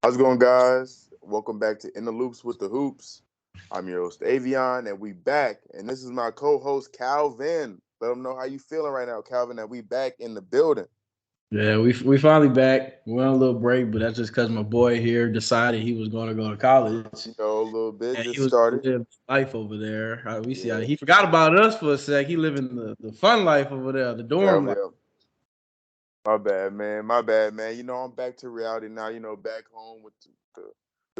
How's it going, guys? Welcome back to In the Loops with the Hoops. I'm your host, Avion, and we back. And this is my co-host, Calvin. Let them know how you feeling right now, Calvin, that we back in the building. Yeah, we finally back. We went on a little break, but that's just because my boy here decided he was going to go to college A little bit, and he just was going started. to live life over there. We see how Yeah, he forgot about us for a sec. He living the fun life over there, the dorm life. Calvin. My bad, man. My bad, man. I'm back to reality now, back home with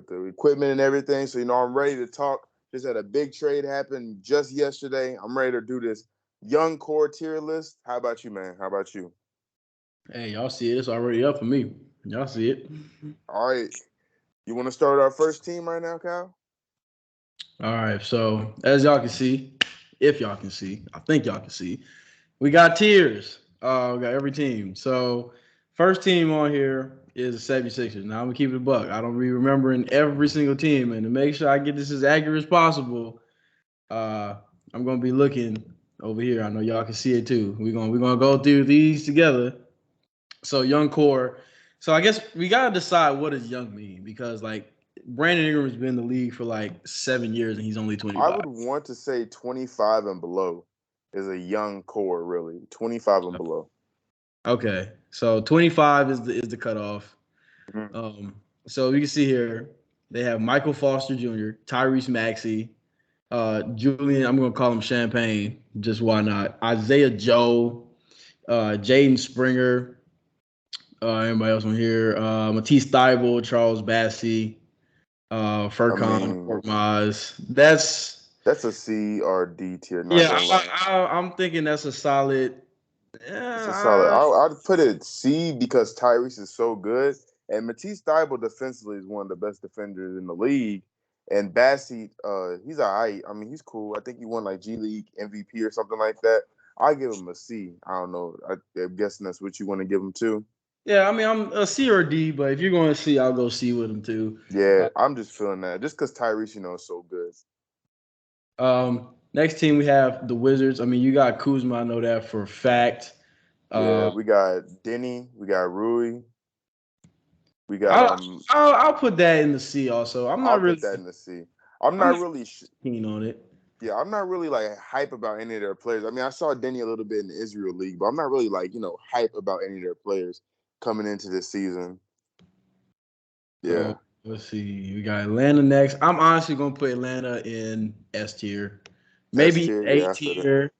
the equipment and everything. So, I'm ready to talk. Just had a big trade happen just yesterday. I'm ready to do this young core tier list. How about you, man? How about you? Hey, y'all see it? It's already up for me. Y'all see it? All right. You want to start our first team right now, Cal? All right. So as y'all can see, if y'all can see, I think y'all can see, we got tiers. We got every team. So first team on here is the 76ers. Now I'm gonna keep it a buck. I don't be remembering every single team, and to make sure I get this as accurate as possible, uh, I'm gonna be looking over here. I know y'all can see it too. We're gonna go through these together. So young core. So I guess we gotta decide what does young mean because like Brandon Ingram's been in the league for like 7 years and he's only I 25. would want to say 25 and below is a young core, really. 25 and below. Okay, so 25 is the cutoff. Mhm. So you can see here they have Michael Foster Jr., Tyrese Maxey, Julian. I'm gonna call him Champagne. Just why not? Isaiah Joe, Jaden Springer. Anybody else on here? Matisse Thybulle, Charles Bassey, I Furkan mean, Korkmaz. That's that's a C or D tier, not yeah. gonna lie. I'm thinking that's a solid. It's a solid. Yeah, I'd put it C because Tyrese is so good, and Matisse Thybulle defensively is one of the best defenders in the league. And Bassett, he's all right. I mean, he's cool. I think he won like G League MVP or something like that. I give him a C. I don't know. I'm guessing that's what you want to give him too. yeah. I mean, I'm a C or a D, but if you're going to C, I'll go C with him too. Yeah, I'm just feeling that. Just because Tyrese, is so good. Next team we have the Wizards. I mean, you got Kuzma. I know that for a fact. Yeah, Uh, we got Denny, we got Rui, we got I'll, I'll put that in the C. Also, I'm I'll not put really that in the C. I'm I'm not not really keen on it. yeah, I'm not really like hype about any of their players. I mean, I saw Denny a little bit in the Israel League, but I'm not really like, hype about any of their players coming into this season. Yeah. So let's see. We got Atlanta next. I'm honestly gonna put Atlanta in S tier, S maybe tier, A yeah, I feel that. tier.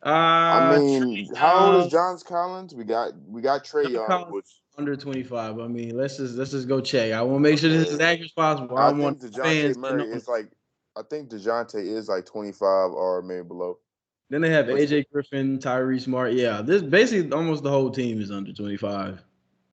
I Trey mean, how old is Young. Johns Collins? We got Trey John Young, Collins which under 25. I mean, let's just go check. I want to make sure this is as okay. accurate as possible. I I don't want think DeJounte fans getting Murray on. is like I think DeJounte is like 25 or maybe below. Then they have Which AJ Griffin, Tyrese Smart. Yeah, this basically almost the whole team is under 25.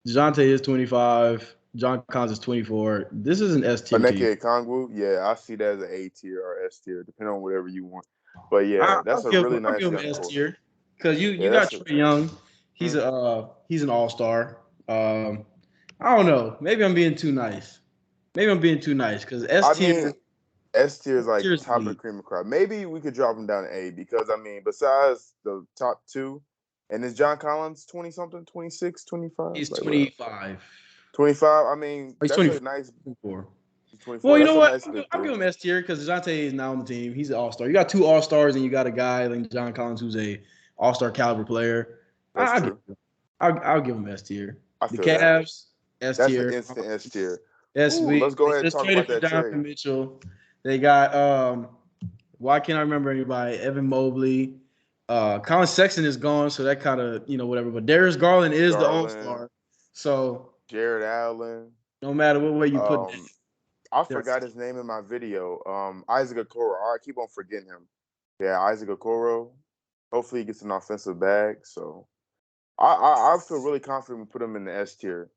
DeJounte is 25. John Collins is 24. This is an S tier team. Oneke Kongwu, yeah, I see that as an A tier or S tier, depending on whatever you want. But yeah, I'll that's a give really I'll nice give him young S core. tier because you Yeah, got that's a. Trey Young. Hmm. He's an all star. I don't know. Maybe I'm being too nice. Maybe I'm being too nice because I S tier mean, S tier is like is top of the elite. cream of crop. Maybe we could drop him down to A because I mean, besides the top two, and is John Collins 20 something, 26, 25, He's like what? 25. 25. I mean, He's that's a 24. nice 24. Well, 24. you That's know a what? nice I'll victory. give him S tier because DeJounte is now on the team. He's an all star. You got two all stars and you got a guy like John Collins who's a all star caliber player. That's I'll give true. him. I'll give him S tier. I The feel that. Cavs S That's an tier. instant S tier. Yes, Ooh, let's go they ahead and just talk traded about for that trade. Donovan Mitchell. They got why can't I remember anybody? Evan Mobley. Colin Sexton is gone, so that kind of whatever. But Darius Garland is the all Garland, star, so Jared Allen. no matter what way you put that, Um, I they're forgot his name in my video. Isaac Okoro. I keep on forgetting him. Yeah, Isaac Okoro. Hopefully he gets an offensive bag. So I feel really confident we put him in the S tier.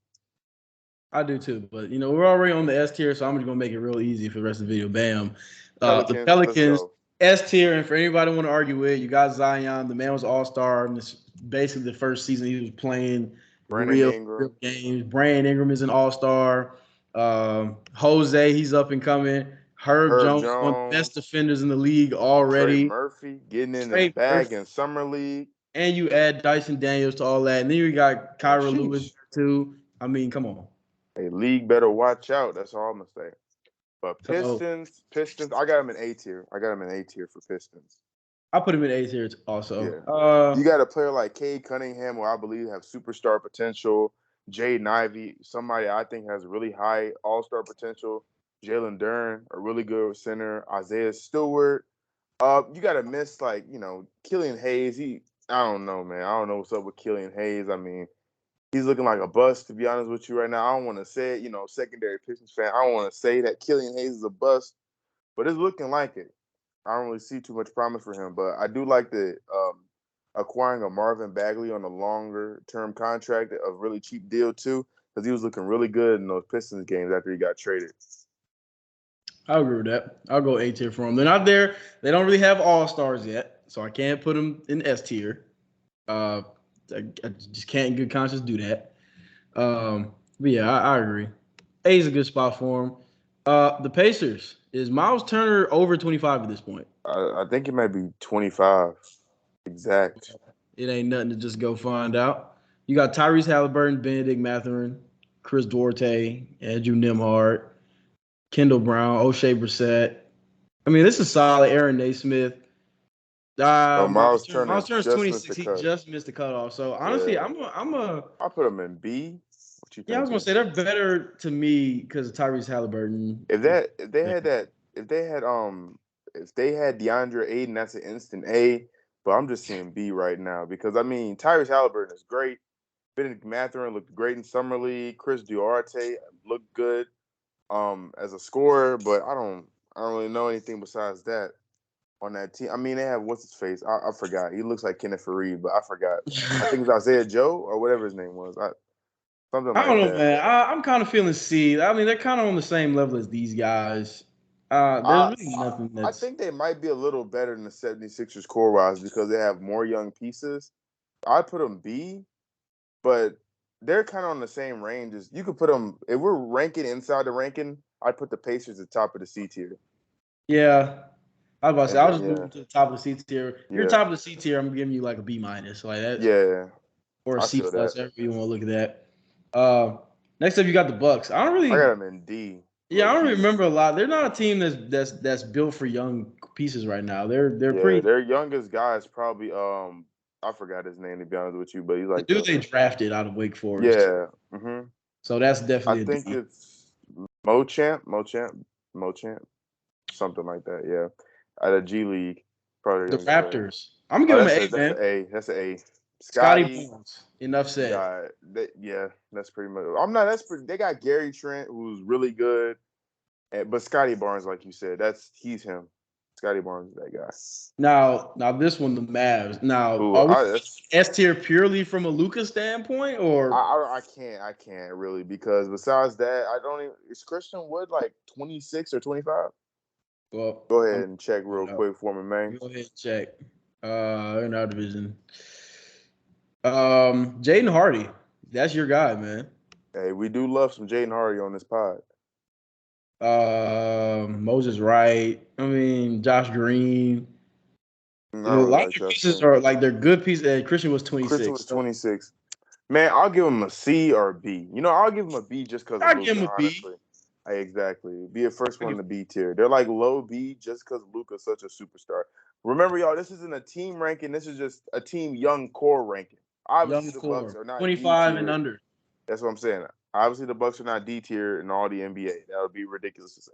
I do too, but we're already on the S tier, so I'm just gonna make it real easy for the rest of the video. Bam. The Pelicans, let's Pelicans go. S tier, and for anybody want to argue with, you got Zion. The man was all star. This basically the first season he was playing Brandon real Ingram, games. Brandon Ingram is an all star. Jose, he's up and coming. Herb Herb Jones, one of the best Jones, defenders in the league Trey already. Murphy getting in his Trey bag Murphy, in summer league. and you add Dyson Daniels to all that, and then you got Man, Kyra Lewis sheesh. too. I mean, come on. A league better watch out. That's all I'm gonna say. But So Pistons. I got him in A tier. I got him in A tier for Pistons. I put him in A tier also. Yeah. You got a player like Cade Cunningham, who I believe have superstar potential. Jaden Ivey, somebody I think has really high all-star potential. Jalen Duren, a really good center. Isaiah Stewart. You got to miss Killian Hayes. I don't know, man. I don't know what's up with Killian Hayes. I mean, he's looking like a bust, to be honest with you right now. I don't want to say it, secondary Pistons fan. I don't want to say that Killian Hayes is a bust, but it's looking like it. I don't really see too much promise for him, but I do like the acquiring a Marvin Bagley on a longer term contract, a really cheap deal too, because he was looking really good in those Pistons games after he got traded. I agree with that. I'll go A tier for them. They're not there. They don't really have all-stars yet, so I can't put them in S tier. I just can't in good conscience do that. But yeah, I agree. A is a good spot for him. The Pacers. Is Miles Turner over 25 at this point? I think it might be 25 exact. It ain't nothing to just go find out. You got Tyrese Halliburton, Benedict Mathurin, Chris Duarte, Andrew Nembhard, Kendall Brown, O'Shea Brissett. I mean, this is solid. Aaron Naismith. Miles Turner Miles Turner's just 26. He just missed the cutoff. So honestly, Yeah. I'll put him in B. What you think? Yeah, I was gonna say they're better to me because of Tyrese Halliburton. If they had DeAndre Ayton, that's an instant A. But I'm just seeing B right now because I mean Tyrese Halliburton is great. Benedict Mathurin looked great in summer league. Chris Duarte looked good as a scorer, but I don't really know anything besides that on that team. I mean, they have what's his face? I forgot. He looks like Kenneth Faried, but I forgot. I think it was Isaiah Joe or whatever his name was. Something like that. I don't know, man. I'm kind of feeling C. I mean, they're kind of on the same level as these guys. There's really nothing that's. I think they might be a little better than the 76ers core-wise because they have more young pieces. I'd put them B, but they're kind of on the same range as you could put them. If we're ranking inside the ranking, I'd put the Pacers at the top of the C tier. Yeah, I was about to say I'll just move them to the top of the C tier. If you're top of the C tier, I'm giving you like a B minus, like that. Yeah, or a C plus, however you want to look at that. Next up, you got the Bucks. I got them in D. Yeah, I don't remember a lot. They're not a team that's built for young pieces right now. They're pretty. Their youngest guy is probably I forgot his name to be honest with you, but he's like the dude they drafted out of Wake Forest. Yeah. Mm-hmm. So that's definitely. I think it's Mochamp, something like that. Yeah, at a G League. Probably the Raptors. I'm gonna give him an A, man. That's an A. Scotty Barnes. Enough said. That's pretty much. They got Gary Trent, who's really good, but Scotty Barnes, like you said, he's him. Scotty Barnes is that guy. Now this one, the Mavs. Now, are we S tier purely from a Luka standpoint, or I can't really because besides that, I don't even. Is Christian Wood like 26 or 25? Well, go ahead and check real quick for me, man. Go ahead and check. In our division. Jaden Hardy. That's your guy, man. Hey, we do love some Jaden Hardy on this pod. Moses Wright. I mean, Josh Green. A lot of pieces are like they're good pieces. Christian was 26. Christian was 26. Man, I'll give him a C or a B. I'll give him a B just because. I'll give him a B. Exactly. Be a first one in the B tier. They're like low B just because Luka's such a superstar. Remember, y'all, this isn't a team ranking. This is just a team young core ranking. Obviously, the Bucks are not 25 and under. That's what I'm saying. Obviously, the Bucks are not D tier in all the NBA. That would be ridiculous to say.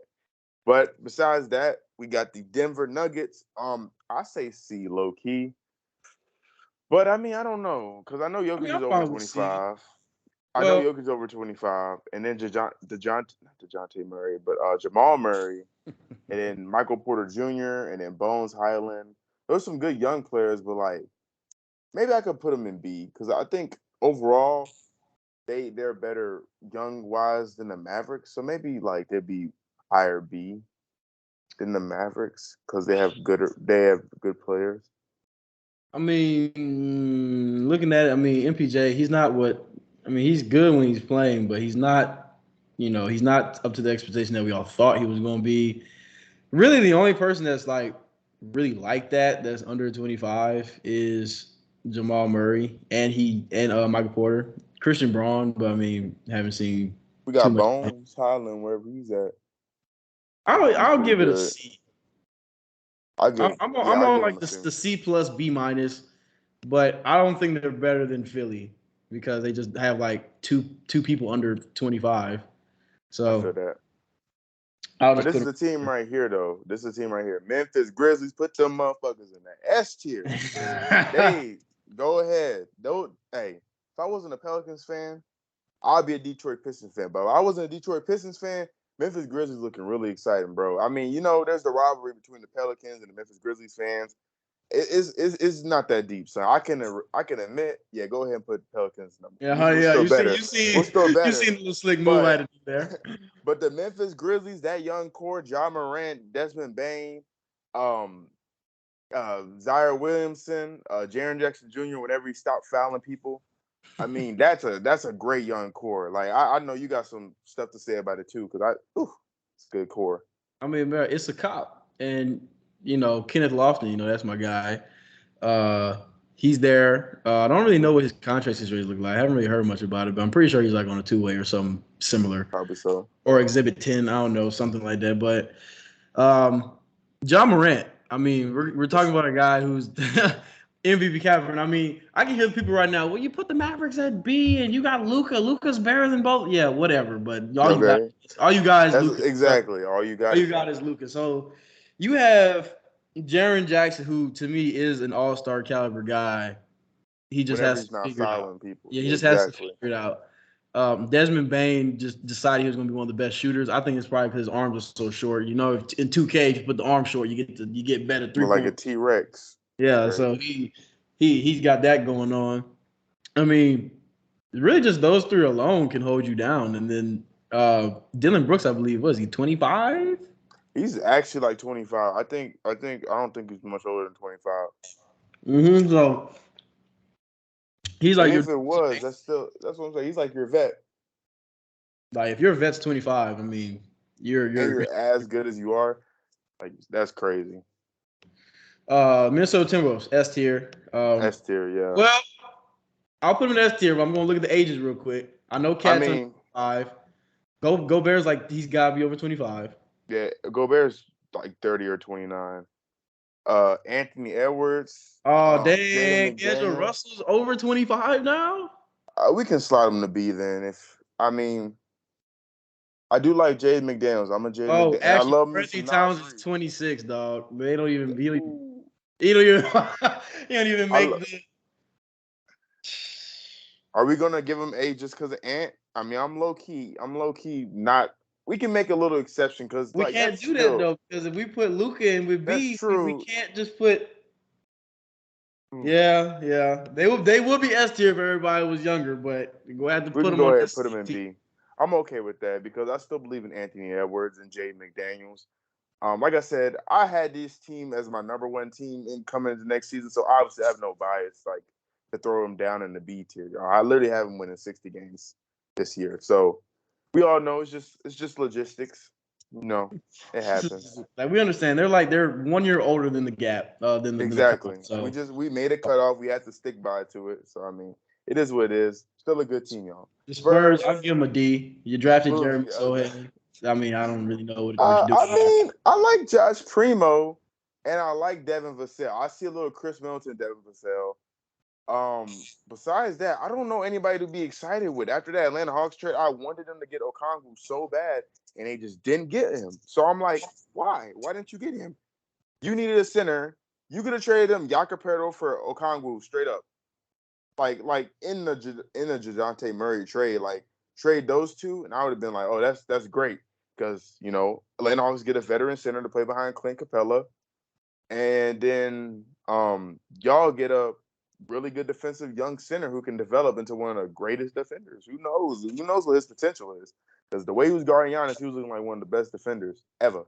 But besides that, we got the Denver Nuggets. I say C, low key. But I mean, I don't know because I know Jokic is over 25. I know Jokic's over 25, and then DeJounte Murray, but Jamal Murray, and then Michael Porter Jr., and then Bones Highland. Those are some good young players, but like maybe I could put them in B because I think overall they're better young wise than the Mavericks. So maybe like they'd be higher B than the Mavericks because they have good players. I mean, looking at it, I mean MPJ, he's good when he's playing, but he's not, he's not up to the expectation that we all thought he was going to be. Really, the only person that's like really like that's under 25 is Jamal Murray and Michael Porter, Christian Braun, but I mean, haven't seen We too got much. Bones, Highland, wherever he's at. I'll give it a Good. C. I I'm I on give him like a C. the C plus B minus, but I don't think they're better than Philly because they just have like two people under 25. I feel So that. I'll But just this put is the team right here, though. This is the team right here. Memphis Grizzlies, put them motherfuckers in the S tier. them. They go ahead. Don't hey. If I wasn't a Pelicans fan, I'd be a Detroit Pistons fan. But if I wasn't a Detroit Pistons fan, Memphis Grizzlies looking really exciting, bro. I mean, there's the rivalry between the Pelicans and the Memphis Grizzlies fans. It's not that deep, so I can admit, yeah, go ahead and put Pelicans number. We're Yeah. still You better. see, We're still you better. seen the slick move I But had to do there. but the Memphis Grizzlies, that young core, Ja Morant, Desmond Bane, um, Zaire Williamson, Jaren Jackson Jr. Whenever he stopped fouling people, I mean that's a great young core. Like I know you got some stuff to say about it too, because it's a good core. I mean, man, it's a cop, and Kenneth Lofton, that's my guy. He's there. I don't really know what his contract situation look like. I haven't really heard much about it, but I'm pretty sure he's like on a two-way or something similar, Probably so. or Exhibit 10. I don't know, something like that. But John Morant. I mean, we're talking about a guy who's MVP caliber. I mean, I can hear the people right now. Well, you put the Mavericks at B, and you got Luka. Luka's better than both. Yeah, whatever. But all you guys, That's Luka. exactly all you got. All you got is Luka. So you have Jaren Jackson, who to me is an all-star caliber guy. He just Whenever has he's to not figure it out. fouling people. Yeah, he just has to figure it out. Desmond Bane just decided he was going to be one of the best shooters. I think it's probably because his arms are so short. In 2K, if you put the arm short, you get better But like a three-point. T-Rex. Yeah, Okay. so he's got that going on. I mean, really just those three alone can hold you down. And then Dylan Brooks, I believe, was he 25? He's actually like 25. I don't think he's much older than 25. So he's like And your if it was, that's what I'm saying. He's like your vet. like if you're a vet's 25, I mean, you're as good as you are. Like that's crazy. Minnesota Timberwolves S tier. S tier, yeah. Well, I'll put him in S tier, but I'm gonna look at the ages real quick. I know Cat's on 25. Go Bears, like he's gotta be over 25. Yeah, Gobert's like 30 or 29. Anthony Edwards. Oh dang, D'Angelo Russell's over 25 now. We can slide him to B then. I do like Jade McDaniels. I'm a Jade McDaniels. Actually, I love me Reggie some Towns Nas is Reed. 26, dog. They don't even he don't even he don't even make the. Are we gonna give him A just because of Ant? I mean, I'm low key not. We can make a little exception because We can't do that though, because if we put Luka in with B, we can't just put. Yeah. They will be S tier if everybody was younger, but we have to put them on put him in B. I'm okay with that because I still believe in Anthony Edwards and Jade McDaniels. Like I said, I had this team as my number one team in coming into next season, so obviously I have no bias like to throw them down in the B tier. I literally have them winning 60 games this year, so we all know it's just logistics. It happens. Like we understand, they're 1 year older than the gap. Exactly. So We made a cutoff. We had to stick by to it. So I mean, it is what it is. Still a good team, y'all. The Spurs, I'll give them a D. You drafted Jeremy Sohan. I mean, I don't really know what you're doing. I mean, I like Josh Primo, and I like Devin Vassell. I see a little Chris Middleton, Devin Vassell. Besides that, I don't know anybody to be excited with. After that Atlanta Hawks trade, I wanted them to get Okongwu so bad, and they just didn't get him. So I'm like, why? Why didn't you get him? You needed a center. You could have traded him Jakob for Okongwu straight up. Like in the DeJounte Murray trade, like trade those two, and I would have been like, oh, that's great. Because, Atlanta Hawks get a veteran center to play behind Clint Capella. And then y'all get a really good defensive young center who can develop into one of the greatest defenders. Who knows? Who knows what his potential is? Because the way he was guarding Giannis, he was looking like one of the best defenders ever.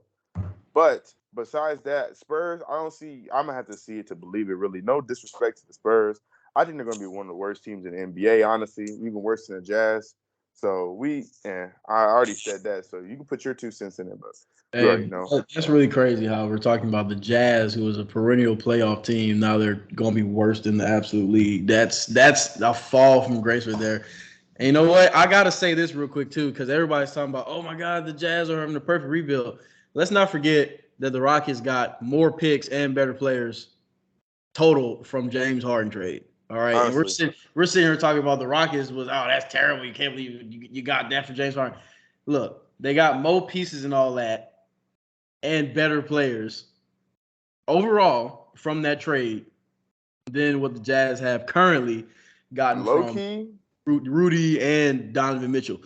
But besides that, Spurs, I'm going to have to see it to believe it, really. No disrespect to the Spurs. I think they're going to be one of the worst teams in the NBA, honestly, even worse than the Jazz. So I already said that. So you can put your 2 cents in it, but you already know. That's really crazy how we're talking about the Jazz, who was a perennial playoff team. Now they're going to be worse than the absolute league. That's a fall from grace right there. And you know what? I gotta say this real quick too, because everybody's talking about, oh my God, the Jazz are having the perfect rebuild. Let's not forget that the Rockets got more picks and better players total from James Harden trade. All right, and Honestly, we're sitting here talking about the Rockets was, oh, that's terrible. You can't believe you got that for James Harden. Look, they got more pieces and all that, and better players overall from that trade than what the Jazz have currently gotten low from key, Rudy and Donovan Mitchell.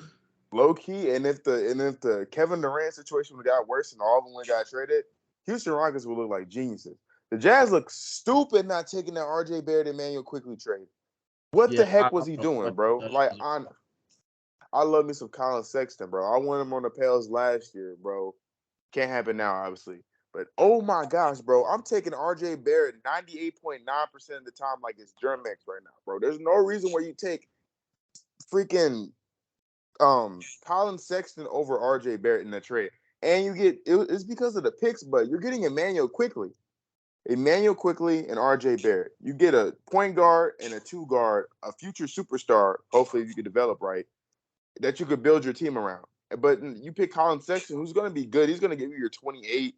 low key, and if the Kevin Durant situation would have got worse and all of them got traded, Houston Rockets would look like geniuses. The Jazz look stupid not taking that RJ Barrett and Emmanuel quickly trade. What Yeah, the heck I was don't he know doing, what bro? that Like, is. I love me some Colin Sexton, bro. I wanted him on the Pels last year, bro. Can't happen now, obviously. But oh my gosh, bro, I'm taking RJ Barrett 98.9% of the time like it's Germex right now, bro. There's no reason where you take freaking Colin Sexton over RJ Barrett in the trade. And you get it's because of the picks, but you're getting Emmanuel quickly. Emmanuel quickly and RJ Barrett. You get a point guard and a two guard, a future superstar, hopefully if you can develop right, that you could build your team around. But you pick Colin Sexton, who's going to be good. He's going to give you your 28,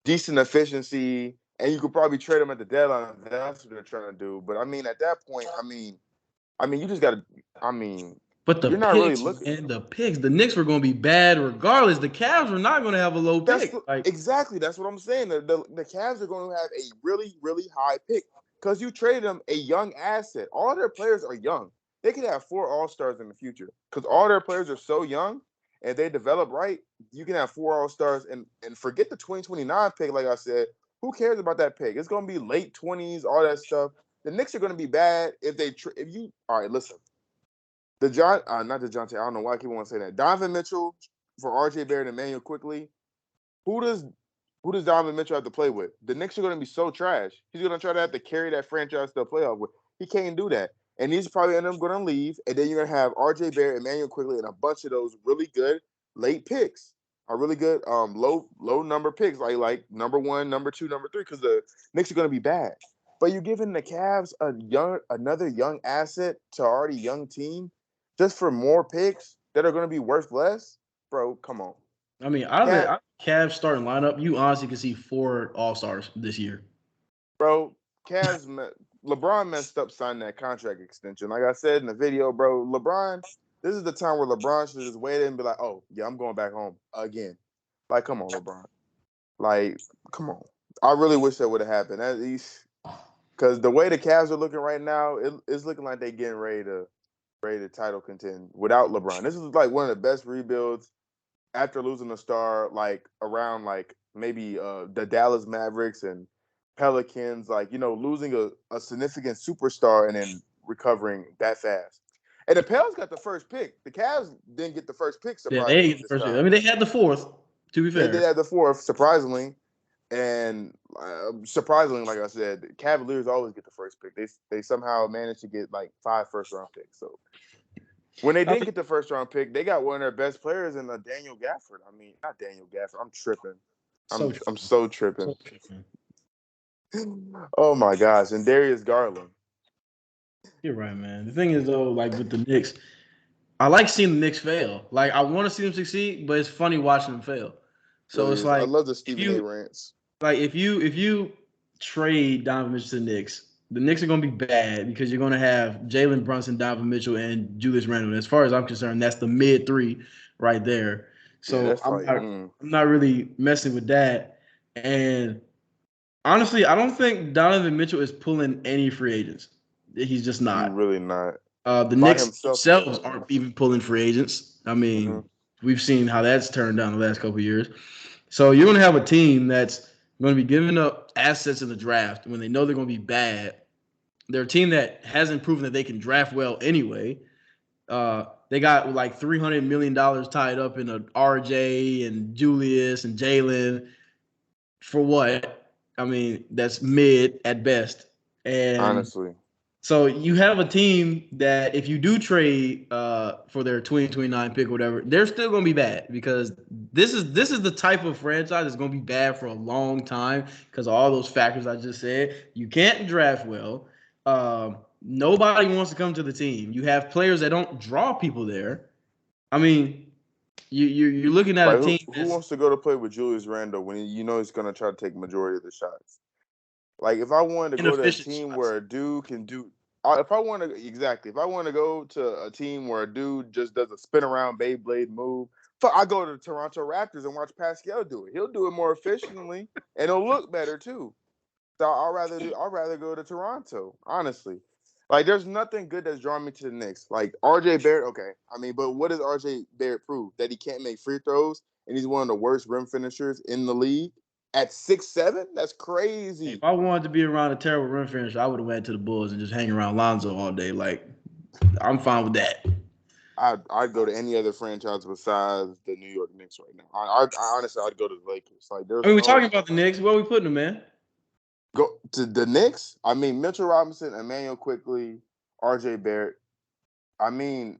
decent efficiency, and you could probably trade him at the deadline. That's what they're trying to do. But I mean, at that point, you just got to. I mean, But the you're not really picks, looking. man, the picks, the Knicks were going to be bad regardless. The Cavs were not going to have a low That's pick. Like, exactly that's what I'm saying. The Cavs are going to have a really really high pick because you traded them a young asset. All their players are young. They could have 4 All-Stars in the future because all their players are so young and they develop right. You can have 4 All-Stars and forget the 2029 pick. Like I said, who cares about that pick? It's going to be late 20s, all that stuff. The Knicks are going to be bad if they if you. All right, listen. Not the John. I don't know why I keep wanting to say that. Donovan Mitchell for RJ Barrett and Emmanuel quickly. Who does Donovan Mitchell have to play with? The Knicks are going to be so trash. He's going to try to have to carry that franchise to the playoff with. He can't do that. And he's probably going to leave. And then you're going to have RJ Barrett, Emmanuel quickly, and a bunch of those really good late picks. Are really good low number picks, like number 1, number 2, number 3, because the Knicks are going to be bad. But you're giving the Cavs another young asset to already young team just for more picks that are going to be worth less, bro. Come on. I mean, out of the Cavs starting lineup, you honestly can see 4 All-Stars this year. Bro, LeBron messed up signing that contract extension. Like I said in the video, bro, this is the time where LeBron should just wait and be like, oh, yeah, I'm going back home again. Like, come on, LeBron. Like, come on. I really wish that would have happened. At least because the way the Cavs are looking right now, it's looking like they're getting ready to title contend without LeBron. This is like one of the best rebuilds after losing a star, like around like maybe the Dallas Mavericks and Pelicans, like, losing a significant superstar and then recovering that fast. And the Pels got the first pick. The Cavs didn't get the first pick, Yeah, they surprisingly, get the this first pick. I time. mean, they had the 4th, to be They fair. did have the 4th, surprisingly. And surprisingly, like I said, the Cavaliers always get the first pick. They somehow managed to get like 5 first-round picks. So when they didn't get the first-round pick, they got one of their best players in Daniel Gafford. I mean, not Daniel Gafford. I'm tripping. So I'm so tripping. so tripping. Oh my gosh, and Darius Garland. You're right, man. The thing is, though, like with the Knicks, I like seeing the Knicks fail. Like, I want to see them succeed, but it's funny watching them fail. So Really it's is. I like love the if Stephen A. you rants. if you trade Donovan Mitchell to the Knicks, the Knicks are going to be bad because you're going to have Jalen Brunson, Donovan Mitchell, and Julius Randle. And as far as I'm concerned, that's the mid 3 right there. Yeah, So that's I'm like not I'm not really messing with that. And honestly, I don't think Donovan Mitchell is pulling any free agents. He's just not. really not. The By Knicks himself, he themselves isn't. aren't even pulling free agents. I mean, we've seen how that's turned down the last couple of years. So you're going to have a team that's going to be giving up assets in the draft when they know they're going to be bad. They're a team that hasn't proven that they can draft well anyway. They got like $300 million tied up in a RJ and Julius and Jalen for what? I mean, that's mid at best. And Honestly. so you have a team that if you do trade for their 2029 pick or whatever, they're still going to be bad because this is the type of franchise that's going to be bad for a long time because of all those factors I just said. You can't draft well. nobody wants to come to the team. You have players that don't draw people there. I mean, you're looking at Like a team who wants to go to play with Julius Randle when he's going to try to take majority of the shots? Like if I wanted to go to a inefficient team shots. where a dude can do, if I want to go to a team where a dude just does a spin around Beyblade move, I go to the Toronto Raptors and watch Pascal do it. He'll do it more efficiently and it'll look better too. So I'd rather go to Toronto, honestly. Like there's nothing good that's drawing me to the Knicks. Like RJ Barrett, okay. I mean, but what does RJ Barrett prove? That he can't make free throws and he's one of the worst rim finishers in the league at 6'7"? That's crazy. If I wanted to be around a terrible rim finisher, I would have went to the Bulls and just hang around Lonzo all day. Like, I'm fine with that. I'd go to any other franchise besides the New York Knicks right now. I honestly, I'd go to the Lakers. Like, we're talking about the Knicks. Where are we putting them, man? Go to the Knicks. I mean, Mitchell Robinson, Emmanuel Quickly, RJ Barrett. I mean,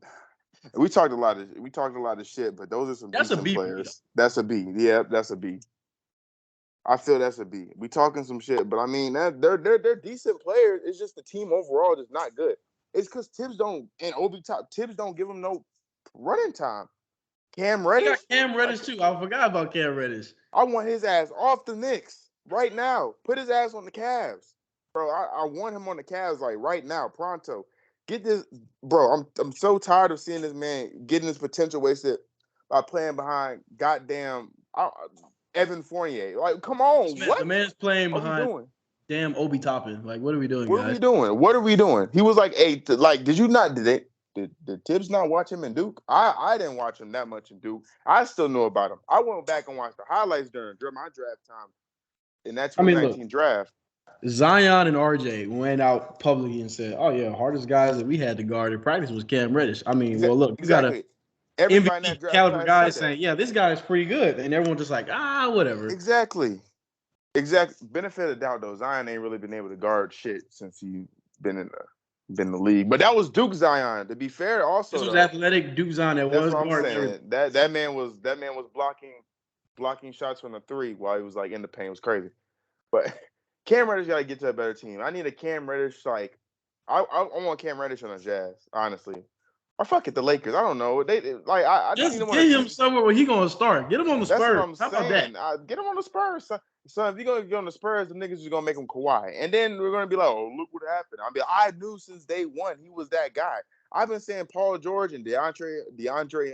we talked a lot of shit, but those are some decent players. That's a B. Yeah, that's a B. I feel that's a B. We talking some shit, but I mean they're decent players. It's just the team overall is not good. It's because Tibbs don't give them no running time. Cam Reddish. You got Cam Reddish too. I forgot about Cam Reddish. I want his ass off the Knicks right now. Put his ass on the Cavs, bro. I want him on the Cavs like right now, pronto. Get this, bro. I'm so tired of seeing this man getting his potential wasted by playing behind goddamn Evan Fournier. Like, come on, what? The man's playing behind damn Obi Toppin. Like, what are we doing, guys? What are we doing? He was like did Tibbs not watch him in Duke? I didn't watch him that much in Duke. I still know about him. I went back and watched the highlights during my draft time in that 2019 draft. Zion and RJ went out publicly and said, "Oh yeah, hardest guys that we had to guard in practice was Cam Reddish." I mean, well, look, you got a MVP caliber guy saying, "Yeah, this guy is pretty good," and everyone just like, whatever. Exactly. Benefit of doubt though, Zion ain't really been able to guard shit since he's been in the league. But that was Duke Zion. To be fair, also this was athletic Duke Zion. That's what I'm saying. That man was blocking shots from the three while he was like in the paint. It was crazy. But Cam Reddish got to get to a better team. I need a Cam Reddish like I want Cam Reddish on the Jazz, honestly. Or fuck it, the Lakers. I don't know. I just get him somewhere where he gonna start. Get him on the Spurs. That's what I'm saying. About that? Get him on the Spurs. So if you're gonna get on the Spurs, the niggas is gonna make him Kawhi, and then we're gonna be like, oh, look what happened. I knew since day one he was that guy. I've been saying Paul George and DeAndre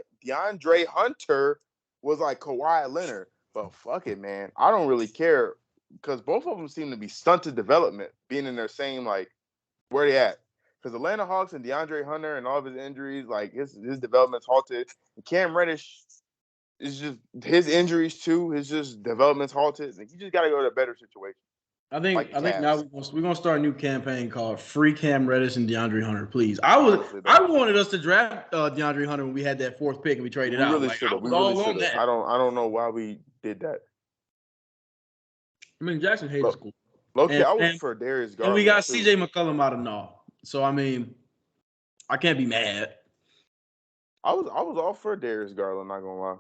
Hunter was like Kawhi Leonard, but fuck it, man. I don't really care because both of them seem to be stunted development, being in their same like where they at. Because Atlanta Hawks and DeAndre Hunter and all of his injuries, like his development's halted. And Cam Reddish is just his injuries too. His just development's halted. And he just got to go to a better situation. I think now we're gonna start a new campaign called Free Cam Reddish and DeAndre Hunter. Please, I wanted us to draft DeAndre Hunter when we had that fourth pick and we traded out. We really should have. I don't know why we did that. I mean, Jackson Hayes is cool. Okay, I was for Darius Garland. And we got CJ McCollum out of Null. So I mean, I can't be mad. I was all for Darius Garland, not gonna lie.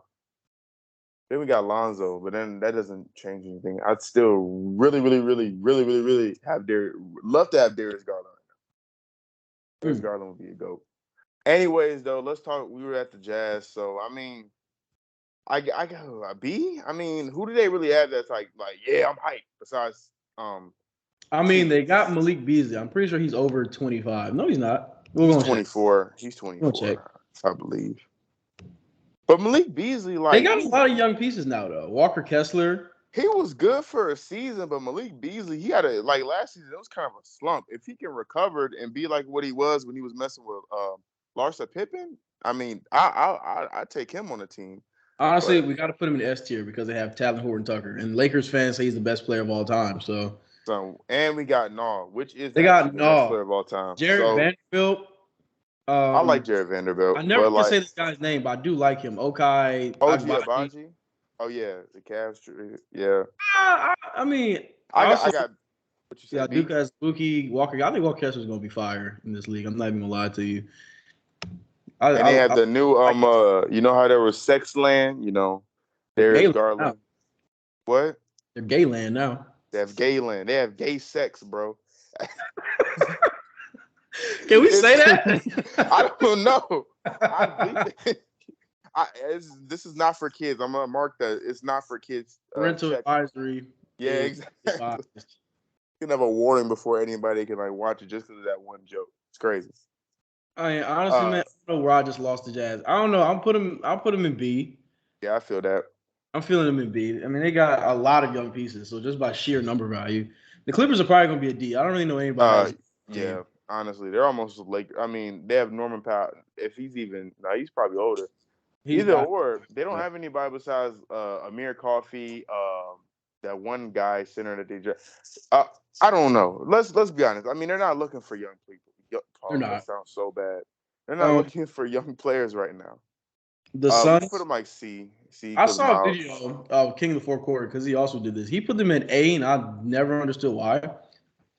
Then we got Lonzo, but then that doesn't change anything. I'd still really love to have Darius Garland right now. Darius Garland would be a GOAT. Anyways, though, let's talk. We were at the Jazz, so I mean, I got a B. I mean, who do they really have that's like yeah, I'm hyped besides I mean, they got Malik Beasley. I'm pretty sure he's over 25. No, he's not. He's 24. He's 24, I believe. But Malik Beasley, they got a lot of young pieces now, though. Walker Kessler. He was good for a season, but Malik Beasley, he had last season, it was kind of a slump. If he can recover and be like what he was when he was messing with Larsa Pippen, I mean, I take him on the team. Honestly, we got to put him in S tier because they have Talon Horton Tucker, and Lakers fans say he's the best player of all time. So and we got Naw, which is the best player of all time. Jared Vanderbilt. I like Jared Vanderbilt. I never can say this guy's name, but I do like him. Okai Agbaji. Oh yeah, the Cavs. Yeah. I mean, I got. What you said? Yeah, Duke has Buki Walker. I think Walker Kessler's gonna be fire in this league. I'm not even gonna lie to you. They have the new you know how there was Sexland, you know, there's Garland. What? They're Gayland now. They have Gayland. They have gay sex, bro. Can we say that? I don't know. This is not for kids. I'm gonna mark that it's not for kids. Parental advisory. Yeah, exactly. You can have a warning before anybody can like watch it just because of that one joke. It's crazy. I mean, honestly, man, I don't know where I just lost the Jazz. I don't know. I'll put them in B. Yeah, I feel that. I'm feeling them in B. I mean, they got a lot of young pieces, so just by sheer number value, the Clippers are probably gonna be a D. I don't really know anybody. Yeah, honestly, they're almost like. I mean, they have Norman Powell. If he's even, he's probably older. Either or, they don't have anybody besides Amir Coffey, that one guy center that they just. I don't know. Let's be honest. I mean, they're not looking for young people. They're not. That sounds so bad. They're not looking for young players right now. The Suns put them like C. I saw a video of King of the Fourth Quarter because he also did this. He put them in A, and I never understood why.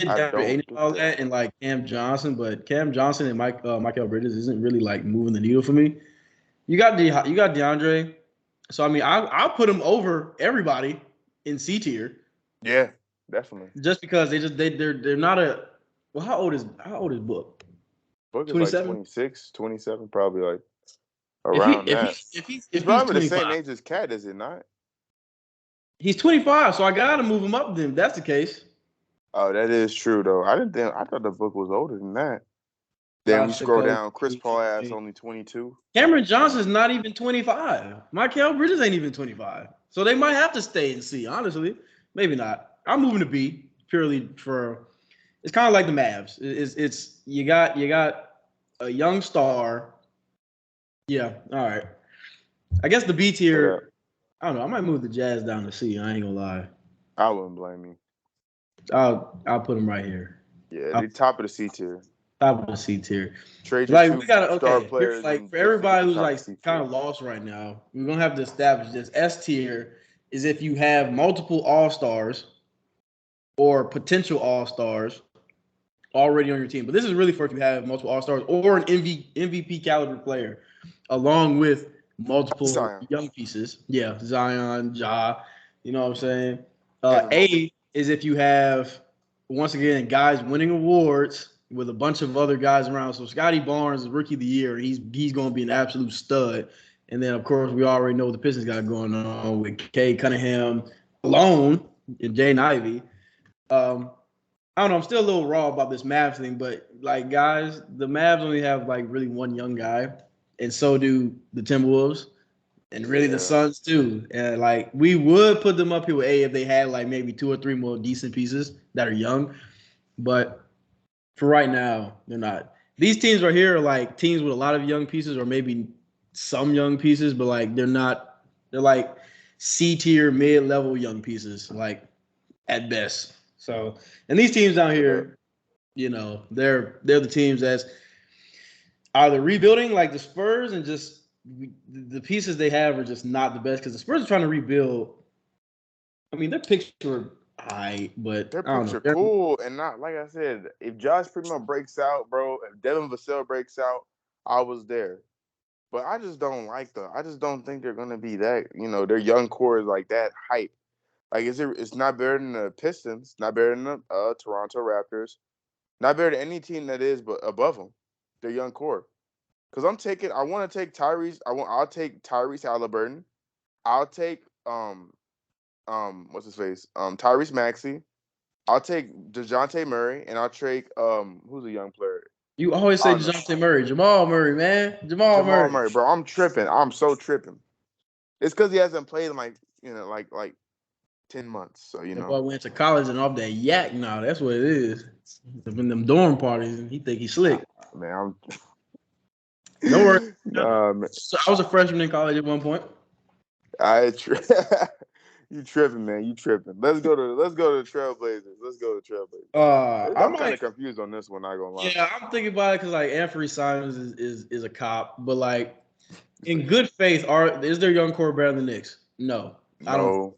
And like Cam Johnson, but Cam Johnson and Michael Bridges isn't really like moving the needle for me. You got DeAndre, so I mean I'll put him over everybody in C tier. Yeah, definitely. Just because they're not a well. How old is Book? Book is 27? Like 26, 27, probably like around that. If he's probably the same age as Cat, is it not? He's 25, so I gotta move him up. Then if that's the case. Oh, that is true though. I thought the Book was older than that. Then we scroll down. Chris Paul ass only 22. Cameron Johnson's not even 25. Michael Bridges ain't even 25. So they might have to stay in C. Honestly, maybe not. I'm moving to B purely for. It's kind of like the Mavs. It's you got a young star. Yeah. All right. I guess the B tier. I don't know. I might move the Jazz down to C. I ain't gonna lie. I wouldn't blame you. I'll put them right here. Yeah, the top of the C tier. Top of the C tier. Trade like we got star players. Like for everybody who's like kind of lost right now, we're gonna have to establish this. S tier is if you have multiple All-Stars or potential All-Stars already on your team. But this is really for if you have multiple All-Stars or an MVP caliber player, along with multiple young pieces. Yeah, Zion, Ja. You know what I'm saying? A is if you have, once again, guys winning awards with a bunch of other guys around. So Scotty Barnes is Rookie of the Year. He's going to be an absolute stud. And then, of course, we already know what the Pistons got going on with Kay Cunningham alone and Jaden Ivey. I don't know. I'm still a little raw about this Mavs thing, but, like, guys, the Mavs only have, like, really one young guy, and so do the Timberwolves. And really the Suns too. And like we would put them up here with A if they had like maybe 2 or 3 more decent pieces that are young. But for right now, they're not. These teams right here are like teams with a lot of young pieces or maybe some young pieces, but like they're not. They're like C tier, mid-level young pieces, like at best. So, and these teams down here, you know, they're the teams that's either rebuilding like the Spurs and just the pieces they have are just not the best because the Spurs are trying to rebuild. I mean, their picks were high, but their picks are cool. And not like I said, if Josh Primo breaks out, bro, if Devin Vassell breaks out, I was there. But I just don't I just don't think they're gonna be that. You know, their young core is like that hype. Like, it's not better than the Pistons, not better than the Toronto Raptors, not better than any team that is, but above them, their young core. Because I want to take Tyrese. I'll take Tyrese Halliburton. I'll take what's his face? Tyrese Maxey. I'll take DeJounte Murray, and I'll take who's a young player. You always say DeJounte Murray, Jamal Murray, man, Jamal Murray, bro. I'm tripping. I'm so tripping. It's because he hasn't played in like 10 months. So you know. Boy went to college and off that yak now. That's what it is. In them dorm parties, and he think he's slick. Man, Don't worry. So I was a freshman in college at one point. You tripping, man. You tripping. Let's go to the Trailblazers. I'm kind of confused on this one, not gonna lie. Yeah, I'm thinking about it because like Anthony Simons is a cop, but like in good faith, is their young core better than the Knicks? No. I don't.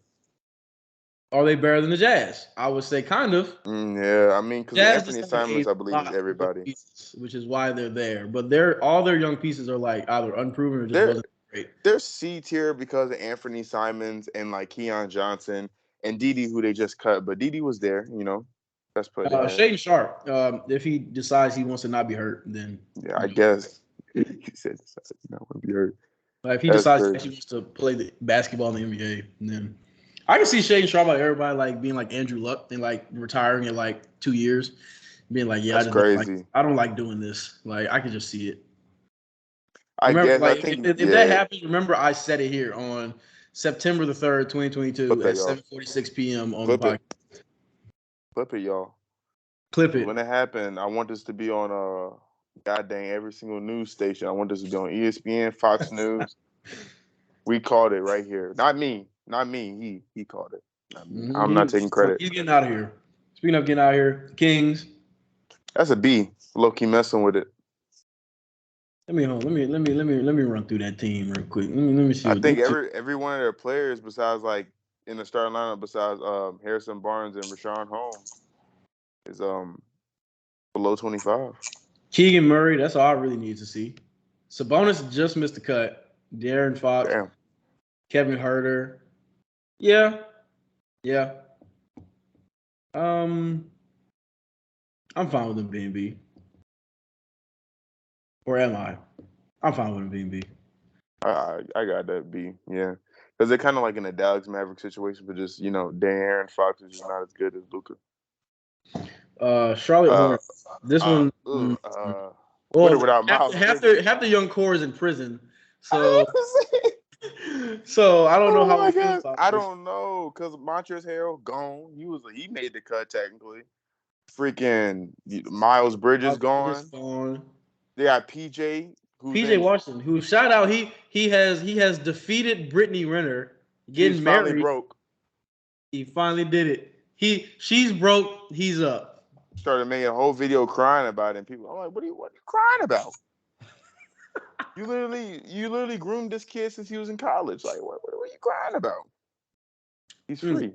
Are they better than the Jazz? I would say kind of. Yeah, I mean, because Anthony Simons, I believe, is everybody. Pieces, which is why they're there. But all their young pieces are like either unproven or just wasn't great. They're C tier because of Anthony Simons and like Keon Johnson and Didi, who they just cut. But Didi was there, you know. Best player they had. Shaden Sharp. If he decides he wants to not be hurt, then Yeah, I guess he said you not want to be hurt. if he That's decides crazy. he actually wants to play the basketball in the NBA, then I can see Shaden Sharp like everybody like being like Andrew Luck and like retiring in like 2 years, being like, yeah, That's crazy. I don't like doing this. Like I could just see it. I Remember, guess I like think if that happens, remember I said it here on September the 3rd, 2022 Flip that, at y'all. 7:46 p.m. on Flip the podcast. Flip it, y'all. Clip When it. it happened, I want this to be on goddamn every single news station. I want this to be on ESPN, Fox News. We called it right here. Not me. Not me. He called it. Not me. I'm not taking credit. He's getting out of here. Speaking of getting out of here, Kings. That's a B. Low key messing with it. Let me run through that team real quick. Let me see. I think every one of their players, besides like in the starting lineup, besides Harrison Barnes and Rashawn Holmes, is below 25. Keegan Murray. That's all I really need to see. Sabonis just missed the cut. De'Aaron Fox. Damn. Kevin Huerter. Yeah. I'm fine with him being B. Or am I? I'm fine with him being B. I got that B, yeah. Because they're kind of like in a Dallas Maverick situation, but just, De'Aaron Fox is just not as good as Luka. Charlotte Hornets. This one. With Well, or without Miles half Bridges. the young core is in prison, so I don't know how we feel about I this. don't know, because Montrezl Harrell gone. He made the cut technically. Freaking Miles Bridges gone. They got PJ. PJ Washington, who shout out, he has defeated Brittany Renner getting She's married. finally broke. He finally did it. She's broke. He's up. Started making a whole video crying about it. And people, I'm like, what are you crying about? You literally groomed this kid since he was in college. Like, what are you crying about? He's free.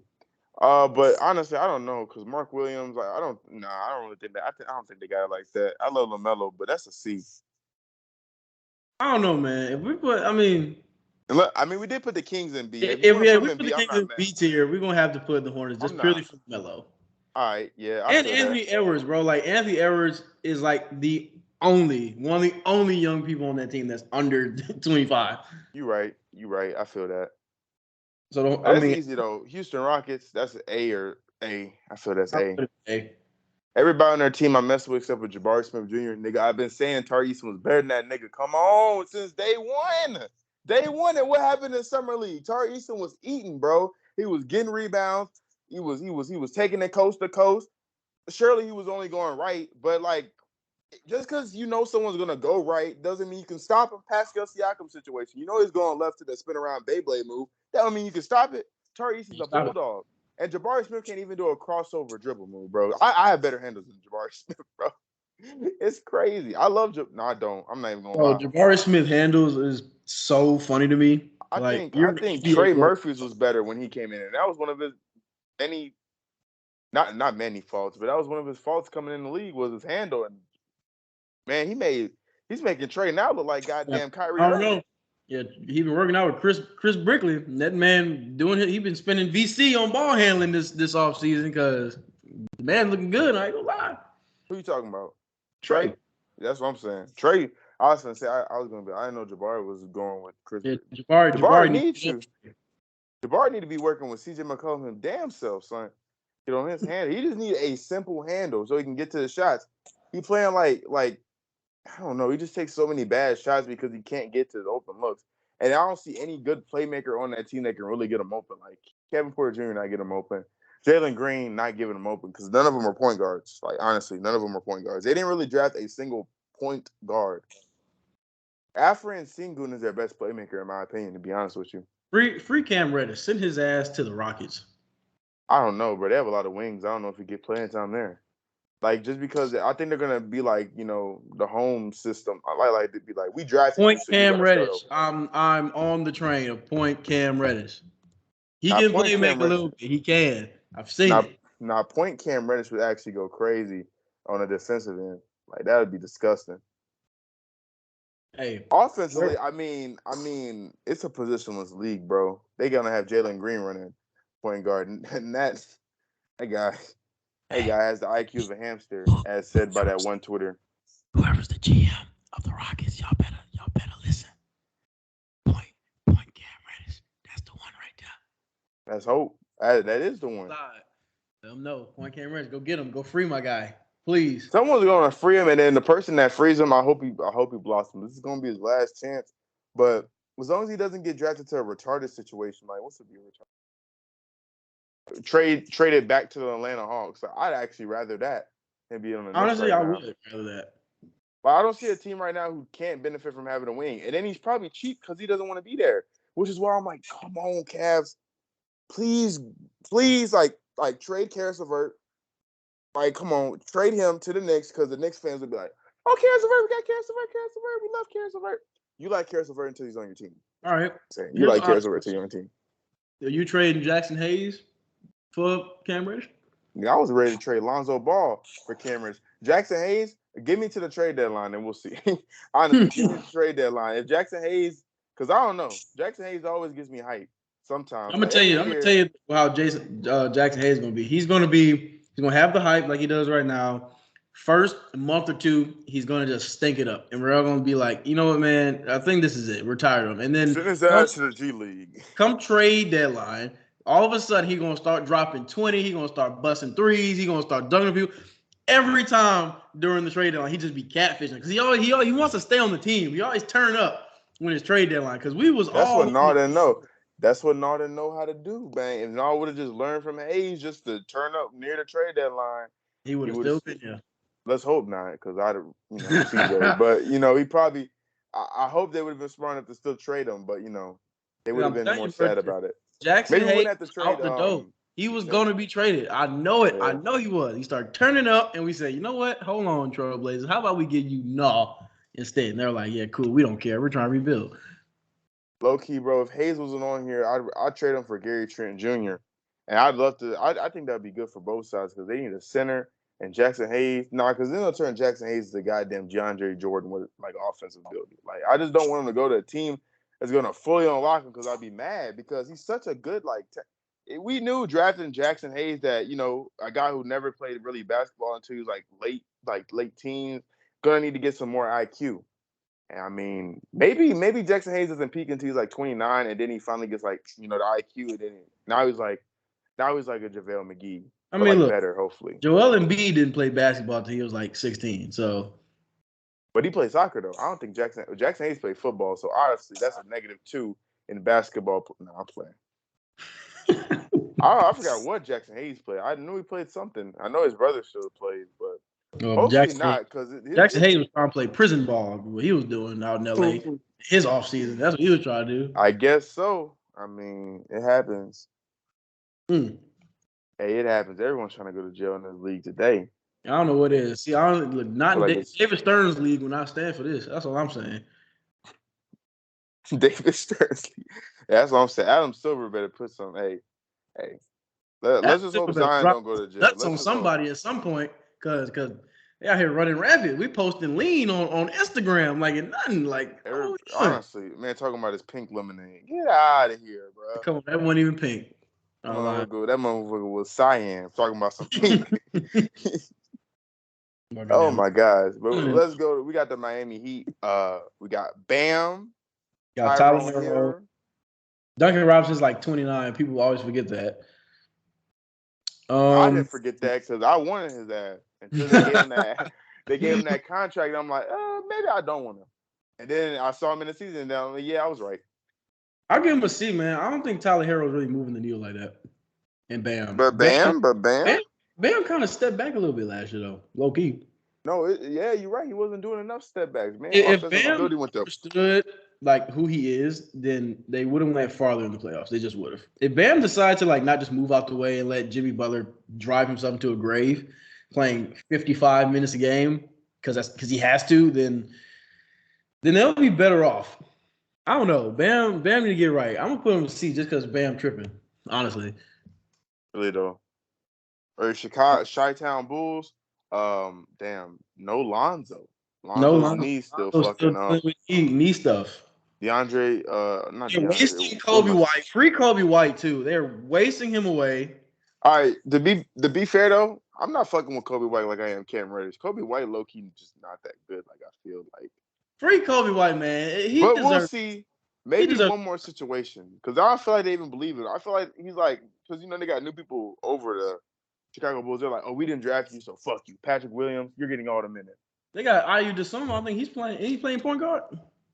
But honestly, I don't know, because Mark Williams, like, I don't really think that. I don't think they got it like that. I love LaMelo, but that's a C. I don't know, man. If we put, we did put the Kings in B. If we put the Kings in B tier, we're gonna have to put the Hornets just purely for LaMelo. All right, yeah. And Anthony Edwards, bro. Like Anthony Edwards is like one of the only young people on that team that's under 25. You're right. I feel that. So that's easy though. Houston Rockets, that's an A or A. I feel that's A. Everybody on their team I messed with except for Jabari Smith Jr. Nigga, I've been saying Tari Eason was better than that nigga. Come on, since day one. Day one, and what happened in Summer League? Tari Eason was eating, bro. He was getting rebounds. He was taking it coast to coast. Surely he was only going right, but like, just because someone's gonna go right doesn't mean you can stop him. Pascal Siakam situation. He's going left to the spin around Beyblade move. That don't mean you can stop it. Tari Eason's a bulldog. And Jabari Smith can't even do a crossover dribble move, bro. I have better handles than Jabari Smith, bro. It's crazy. I love No, I don't. I'm not even going to lie. Jabari Smith handles is so funny to me. I think Trey Murphy's was better when he came in. And that was one of his not many faults, but that was one of his faults coming in the league was his handle. And, man, he's making Trey now look like goddamn Kyrie Irving. I don't know. Yeah, he been working out with Chris Brickley. That man he been spending VC on ball handling this offseason because the man looking good. I ain't gonna lie. Who you talking about? Trey. That's what I'm saying. Trey. I was gonna say I didn't know Jabari was going with Chris. Yeah, Jabari needs to. Jabari need to be working with CJ McCollum his damn self, son. Get on his hand. He just need a simple handle so he can get to the shots. He playing like I don't know. He just takes so many bad shots because he can't get to the open looks. And I don't see any good playmaker on that team that can really get him open. Like Kevin Porter Jr. not getting him open. Jalen Green not giving him open because none of them are point guards. Like, honestly, none of them are point guards. They didn't really draft a single point guard. Afrin Sengun is their best playmaker, in my opinion, to be honest with you. Free Cam Reddish. Send his ass to the Rockets. I don't know, bro. They have a lot of wings. I don't know if he get playing time there. Like, just because I think they're gonna be like, the home system. I like to be like, we drafted Point Cam Reddish. I'm on the train of Point Cam Reddish. He can play make a little bit. He can. I've seen it. Now, Point Cam Reddish would actually go crazy on a defensive end. Like, that would be disgusting. Hey, offensively, I mean, it's a positionless league, bro. They gonna have Jalen Green running point guard, and that guy. Hey, guy has the IQ of a hamster, as said by that one Twitter. Whoever's the GM of the Rockets, y'all better listen. Point Cam Reddish. That's the one right there. That's hope. That is the one. Let them know. Point Cam Reddish. Go get him. Go free my guy. Please. Someone's going to free him, and then the person that frees him, I hope he blossoms. This is going to be his last chance. But as long as he doesn't get drafted to a retarded situation, like what's the be retarded? Trade it back to the Atlanta Hawks. So I'd actually rather that than be on the Knicks. Honestly, right I now. would rather that. But I don't see a team right now who can't benefit from having a wing. And then he's probably cheap because he doesn't want to be there, which is why I'm like, come on, Cavs. Please, like trade Karis LeVert. Like, come on, trade him to the Knicks because the Knicks fans would be like, oh, Karis LeVert, we got Karis LeVert. We love Karis LeVert. You like Karis LeVert until he's on your team. All right. You like Karis LeVert until you're on your team. Are you trading Jackson Hayes for Cam Reddish? I was ready to trade Lonzo Ball for Cam Reddish. Jackson Hayes, give me to the trade deadline and we'll see. Honestly, give me the trade deadline. If Jackson Hayes, because I don't know, Jackson Hayes always gives me hype sometimes. I'm gonna tell you how Jackson Hayes is gonna be. He's gonna have the hype like he does right now. First month or two, he's gonna just stink it up, and we're all gonna be like, you know what, man? I think this is it. We're tired of him. And then send his ass to the G League. Come trade deadline, all of a sudden he's gonna start dropping 20. He's gonna start busting threes. He's gonna start dunking people. Every time during the trade deadline, he just be catfishing because he wants to stay on the team. He always turn up when it's trade deadline because we was That's what Nard know. That's what Nard know how to do, man. If Nard would have just learned from Hayes just to turn up near the trade deadline, he would have still been here. Let's hope not, because CJ. But he probably. I hope they would have been smart enough to still trade him, but they would have been more sad about it. Jackson Hayes out the door. He was going to be traded. I know it. Yeah. I know he was. He started turning up, and we said, you know what? Hold on, Trailblazers. How about we give you instead? And they're like, yeah, cool. We don't care. We're trying to rebuild. Low key, bro. If Hayes wasn't on here, I'd trade him for Gary Trent Jr. And I'd love to. I think that'd be good for both sides because they need a center and Jackson Hayes. Because then they'll turn Jackson Hayes to goddamn DeAndre Jordan with like offensive ability. Like I just don't want him to go to a team that's going to fully unlock him because I'd be mad because he's such a good we knew drafting Jackson Hayes that, a guy who never played really basketball until he was late teens, gonna need to get some more IQ. And I mean, maybe Jackson Hayes doesn't peak until he's like 29, and then he finally gets the IQ, and then now he's like a JaVale McGee. I mean, look, better hopefully. Joel Embiid didn't play basketball until he was like 16, so. But he played soccer though. I don't think Jackson Hayes played football, so honestly, that's a -2 in basketball. No, I'm playing. I forgot what Jackson Hayes played. I knew he played something. I know his brother still played, but hopefully not because Jackson Hayes was trying to play prison ball. What he was doing out in LA, his offseason. That's what he was trying to do. I guess so. I mean, it happens. Hey, it happens. Everyone's trying to go to jail in this league today. I don't know what it is. See, I don't look not David Stern's league will not stand for this. That's all I'm saying. David Stern's league. That's what I'm saying. Adam Silver better put some. Hey. Let's just hope Zion don't go to jail. That's on somebody at some point, because they out here running rapid. We posting lean on Instagram like it nothing. Like honestly, man, talking about his pink lemonade. Get out of here, bro. Come on, that wasn't even pink. That motherfucker was cyan. Talking about some pink. Oh my gosh! But let's go. We got the Miami Heat. We got Bam. Got Tyler Hero. Duncan Robinson's like 29. People always forget that. I didn't forget that because I wanted his ass until they gave him that contract. I'm like, maybe I don't want him. And then I saw him in the season. And I'm like, yeah, I was right. I'll give him a C, man. I don't think Tyler Hero's really moving the needle like that. And Bam. Bam kind of stepped back a little bit last year, though. Low key. No, you're right. He wasn't doing enough step backs, man. If Bam understood like who he is, then they would have went farther in the playoffs. They just would have. If Bam decided to not just move out the way and let Jimmy Butler drive himself into a grave, playing 55 minutes a game because he has to, then they'll be better off. I don't know. Bam need to get right. I'm gonna put him to C just because Bam tripping. Honestly. Really though. Or Chicago Chi-Town Bulls. Damn, no Lonzo. Lonzo's knee still fucking up. Knee stuff. DeAndre, not DeAndre. Wasting Kobe White. Free Kobe White too. They're wasting him away. All right, to be fair though, I'm not fucking with Kobe White like I am Cam Reddish. Kobe White low key just not that good. Like I feel like, Free Kobe White, man. He but we'll deserves. see. He Maybe deserves. one more situation because I don't feel like they even believe it. I feel like he's like because they got new people over the Chicago Bulls. They're like, oh, we didn't draft you, so fuck you, Patrick Williams. You're getting all the minutes. They got Ayu Dosunmu. I think he's playing. He's playing point guard.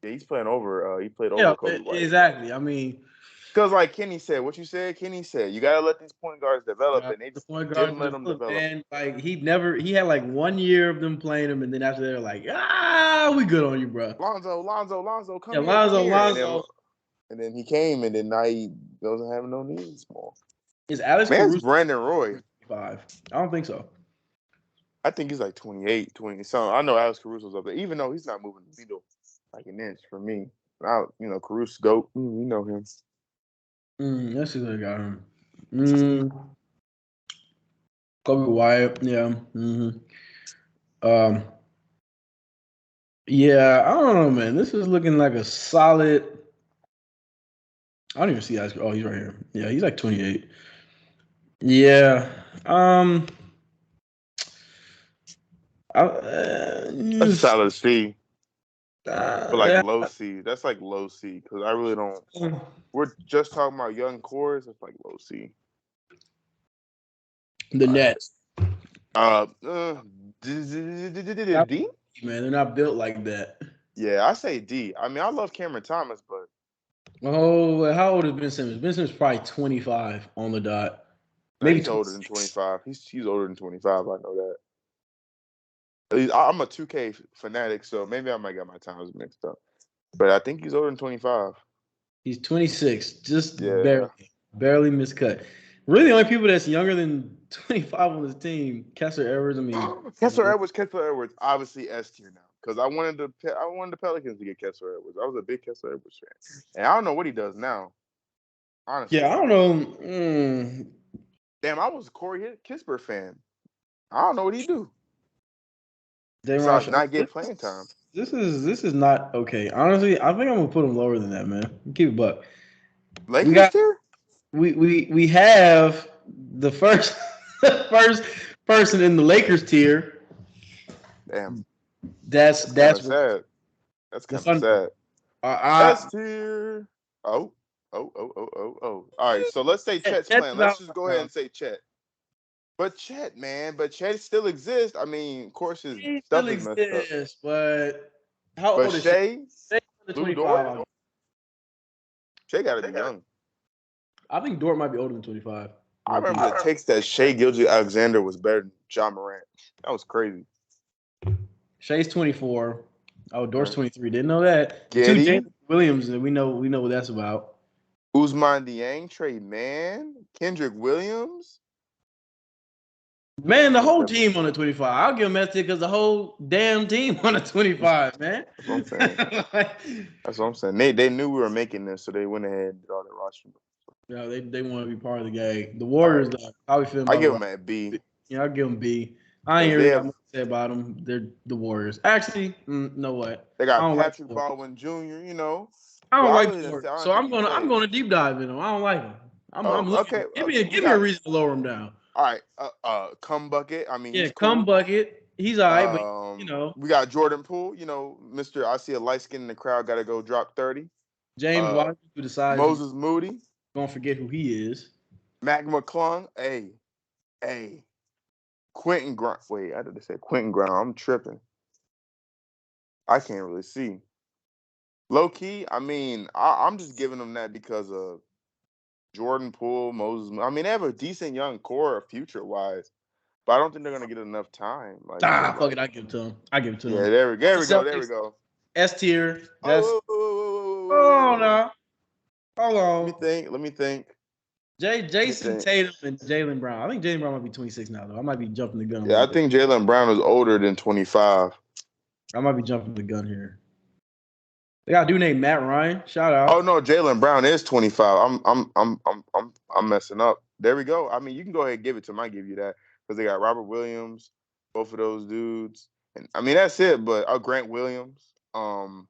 Yeah, he's playing over. He played Yeah, over Kobe White. exactly. I mean, Because like Kenny said, what you said, Kenny said, you gotta let these point guards develop, and they the just point guard didn't let them develop. Man, like he had like 1 year of them playing him, and then after they're like, we good on you, bro. Lonzo, come Yeah, here, come here. Lonzo. And then he came, and then now he doesn't have no needs more. Is Alex Man, Caruso it's Brandon Roy. 5? I don't think so. I think he's like 28, 20 something. I know Alex Caruso's up there, even though he's not moving the needle like an inch for me. Caruso GOAT. You know him. Let's see what I got him. Kobe White, yeah. Yeah, I don't know, man. This is looking like a solid. I don't even see Alex. Oh, he's right here. Yeah, he's like 28. Yeah. That's a solid C. But like yeah. low C. That's like low C because I really don't. We're just talking about young cores. It's like low C. The Nets. D? Man, they're not built like that. Yeah, I say D. I mean, I love Cameron Thomas, but oh, how old is Ben Simmons? Ben Simmons is probably 25 on the dot. Maybe he's older than 25. He's older than 25. I know that. At least I'm a 2K fanatic, so maybe I might get my times mixed up. But I think he's older than 25. He's 26, just barely miscut. Really, the only people that's younger than 25 on this team, Kessler Edwards. I mean, Kessler Edwards, obviously S tier now because I wanted the Pelicans to get Kessler Edwards. I was a big Kessler Edwards fan, and I don't know what he does now. Honestly, yeah, I don't know. Damn, I was a Corey Kispert fan. I don't know what he do. Besides not get playing time. This is not okay. Honestly, I think I'm gonna put him lower than that, man. Keep it buck. Lakers tier? We have the first person in the Lakers tier. Damn. That's sad. That's kind of sad. S tier. Oh. All right, so let's say Chet's playing. Let's just go ahead and say Chet. But Chet, man, Chet still exists. I mean, of course, his stuff is messed up. But how old is Shea? Lou Dort? Shea got to be young. I think Dort might be older than 25. I remember the takes that Shea Gilgeous-Alexander was better than John Morant. That was crazy. Shea's 24. Oh, Dort's 23. Didn't know that. Jaren Williams, we know what that's about. Ousmane Dieng trade, man. Kendrick Williams. Man, the whole team on the 25. I'll give them that because the whole damn team on the 25, man. That's what I'm saying. That's what I'm saying. They knew we were making this, so they went ahead and did all that roster. Yeah, they want to be part of the game. The Warriors, how we feel about I give them a B. Yeah, I'll give them B. I ain't hear what to say about them. They're the Warriors. Actually, know what? They got Patrick Baldwin Jr., you know. I don't like the Warriors. So I'm going to deep dive in them. I don't like them. I'm looking. Okay. Give me a reason to lower them down. All right, Cum Bucket. I mean, yeah, he's cool. Cum Bucket. He's all right, but you know, we got Jordan Poole. You know, Mr. I see a light skin in the crowd. Got to go drop 30. James Washington, who decides Moses Moody. Don't forget who he is. Mac McClung. Hey. Quentin Grimes. Wait, I did say Quentin Grimes. I'm tripping. I can't really see. Low key, I mean, I'm just giving them that because of Jordan Poole, Moses. I mean, they have a decent young core future wise, but I don't think they're gonna get enough time. Fuck it, I give it to them. Yeah, there we go. S tier. That's no. Hold on. Let me think. Jason Tatum and Jaylen Brown. I think Jaylen Brown might be 26 now, though. I might be jumping the gun. Yeah, I think Jaylen Brown is older than 25. I might be jumping the gun here. They got a dude named Matt Ryan. Shout out. Oh no, Jaylen Brown is 25. I'm messing up. There we go. I mean, you can go ahead and give it to him. I give you that because they got Robert Williams, both of those dudes, and I mean that's it. But Grant Williams, low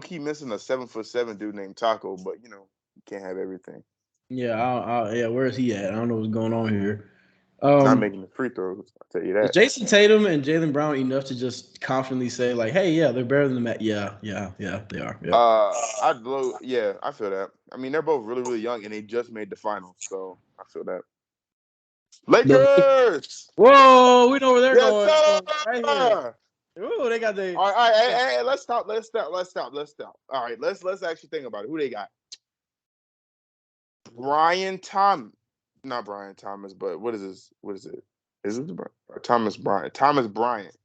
key missing a 7'7" dude named Taco, but you know you can't have everything. Yeah, where is he at? I don't know what's going on here. Not making the free throws. I'll tell you Is that. Jason Tatum and Jaylen Brown enough to just confidently say like, "Hey, yeah, they're better than the Met"? Yeah, they are. Yeah. I feel that. I mean, they're both really, really young, and they just made the finals, so I feel that. Lakers. Whoa, we know where they're Yes, going. sir. Right here. Ooh, they got the. All right, hey, let's stop. All right, let's actually think about it. Who they got? Not Brian Thomas, but what is this? What is it? Is it Thomas Bryant? Thomas Bryant.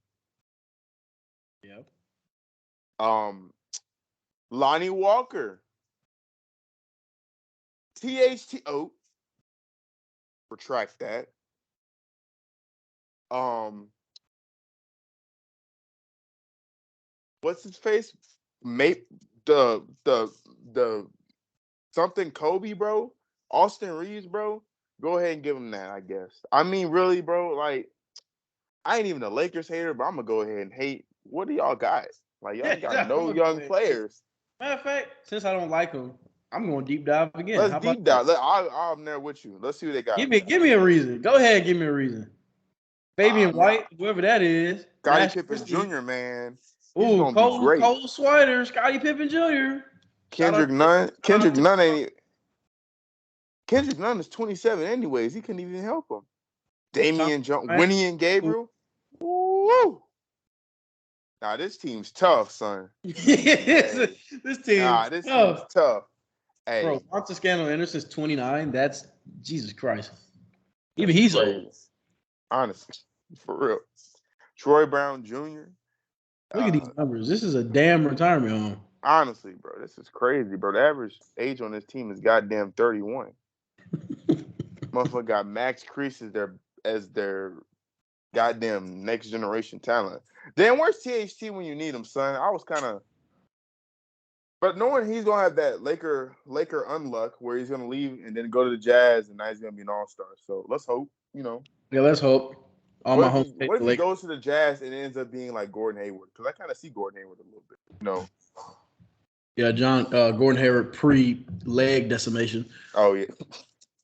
Yep. Lonnie Walker. THT. Oh, retract that. What's his face? Mate, the something Kobe, bro. Austin Reeves, bro. Go ahead and give him that, I guess. I mean, really, bro. Like, I ain't even a Lakers hater, but I'm gonna go ahead and hate. What do y'all got? Like, y'all got no young players. Matter of fact, since I don't like them, I'm going deep dive again. Let's How deep about dive. I'm there with you. Let's see what they got. Give me a reason. Go ahead, give me a reason. Fabian White, whoever that is. Scotty Pippen Jr., man. He's Ooh, gonna be great. Cole Swider, Scotty Pippen Jr. Kendrick Nunn ain't. Kendrick Nunn is 27 anyways. He couldn't even help him. Damian Jones, Winnie and Gabriel. Woo! Nah, this team's tough, son. This team's tough. Hey, bro, Montascano Anderson's 29. That's Jesus Christ. Even he's old. Honestly, for real. Troy Brown Jr. Look at these numbers. This is a damn retirement home. Honestly, bro, this is crazy, bro. The average age on this team is goddamn 31. Motherfucker got Max Crease as their goddamn next generation talent. Then where's THT when you need him, son? I was kind of, but knowing he's gonna have that Laker unluck where he's gonna leave and then go to the Jazz and now he's gonna be an all-star. So let's hope, Yeah, let's hope. What if he goes to the Jazz and it ends up being like Gordon Hayward? Because I kind of see Gordon Hayward a little bit, Yeah, Gordon Hayward pre-leg decimation. Oh yeah.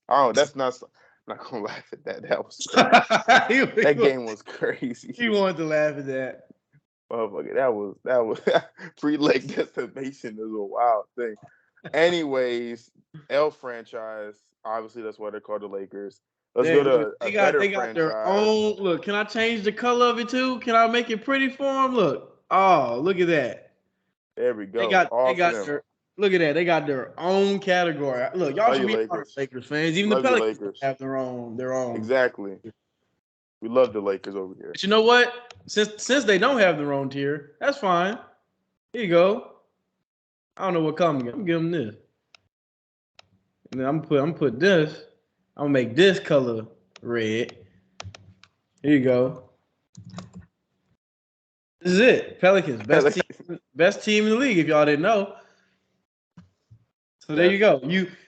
Oh, that's not. I'm not gonna laugh at that. That was that game was crazy. He wanted to laugh at that. Motherfucker, that was pre-leg decimation is a wild thing. Anyways, L franchise. Obviously, that's why they're called the Lakers. Let's go to they got their own. Look, can I change the color of it too? Can I make it pretty for them? Look. Oh, look at that. There we go. Look at that. They got their own category. Look, y'all should be Lakers fans. Even the Pelicans have their own. Exactly. We love the Lakers over here. But you know what? Since they don't have their own tier, that's fine. Here you go. I don't know what color I'm gonna give them this. And then I'm gonna put this. I'm gonna make this color red. Here you go. This is it. Pelicans, best team in the league. If y'all didn't know. So there you go.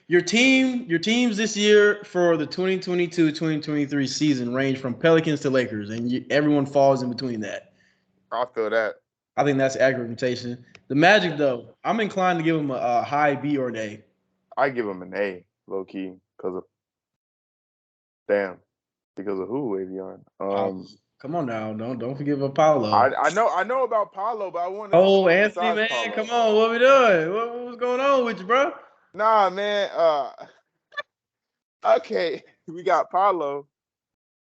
Your teams this year for the 2022-2023 season range from Pelicans to Lakers, and everyone falls in between that. I feel that. I think that's accurate representation. The Magic, though, I'm inclined to give them a high B or an A. I give them an A, low key, because of who, Avion? Come on now, don't forget about Paolo. I know about Paolo, but I want to. Oh, Anthony, man, Paolo. Come on, what we doing? What's going on with you, bro? Nah, man. Okay, we got Paolo.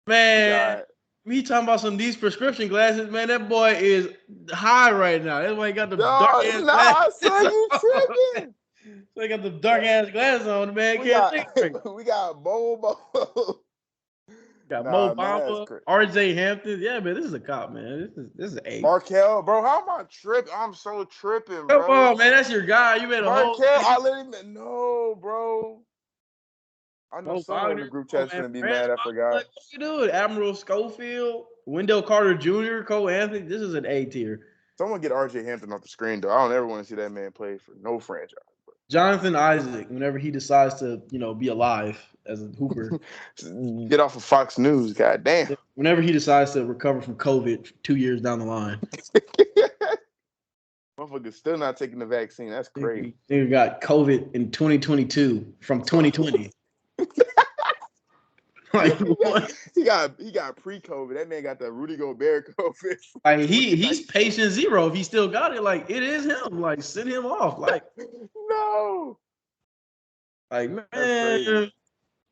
Man, we talking about some of these prescription glasses, man. That boy is high right now. That's why he got the dark ass glasses. Son, you tripping? So he got the dark ass glasses on, man. We got Bobo. Got Mo Bamba, RJ Hampton. Yeah, man, this is a cop, man. This is A. Markel, bro, how am I tripping? I'm so tripping, bro. Come on, man, that's your guy. You made a Markel, I let him know, bro. I know someone in the group chat's gonna be mad. I forgot. What you doing? Admiral Schofield, Wendell Carter Jr., Cole Anthony. This is an A tier. Someone get RJ Hampton off the screen, though. I don't ever want to see that man play for no franchise. Jonathan Isaac, whenever he decides to, be alive as a hooper. Get off of Fox News, goddamn. Whenever he decides to recover from COVID 2 years down the line. Motherfucker's still not taking the vaccine. That's crazy. He got COVID in 2022 from 2020. Like what? he got pre-COVID. That man got the Rudy Gobert COVID. Like he's patient zero. If he still got it, like it is him. Like send him off. Like no. Like man,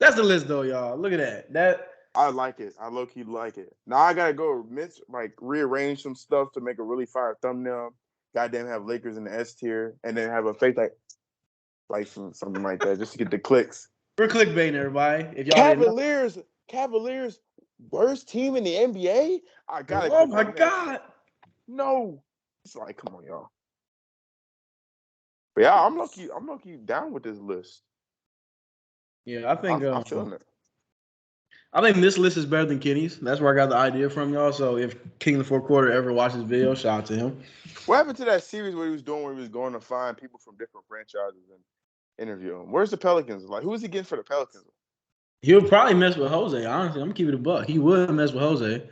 that's the list though, y'all. Look at that. I like it. I low-key like it. Now I gotta go rearrange some stuff to make a really fire thumbnail. Goddamn, have Lakers in the S tier, and then have a fake like something like that, just to get the clicks. We're clickbaiting everybody. If y'all Cavaliers, worst team in the NBA. I gotta. Oh my god. No, it's like, come on, y'all. But yeah, I'm low-key down with this list. Yeah, I think I'm feeling it. I think this list is better than Kenny's. That's where I got the idea from, y'all. So if King of the Fourth Quarter ever watches this video, shout out to him. What happened to that series where he was going to find people from different franchises and interview them? Where's the Pelicans? Like, who is he getting for the Pelicans? He'll probably mess with Jose. Honestly, I'm keeping it a buck. He would mess with Jose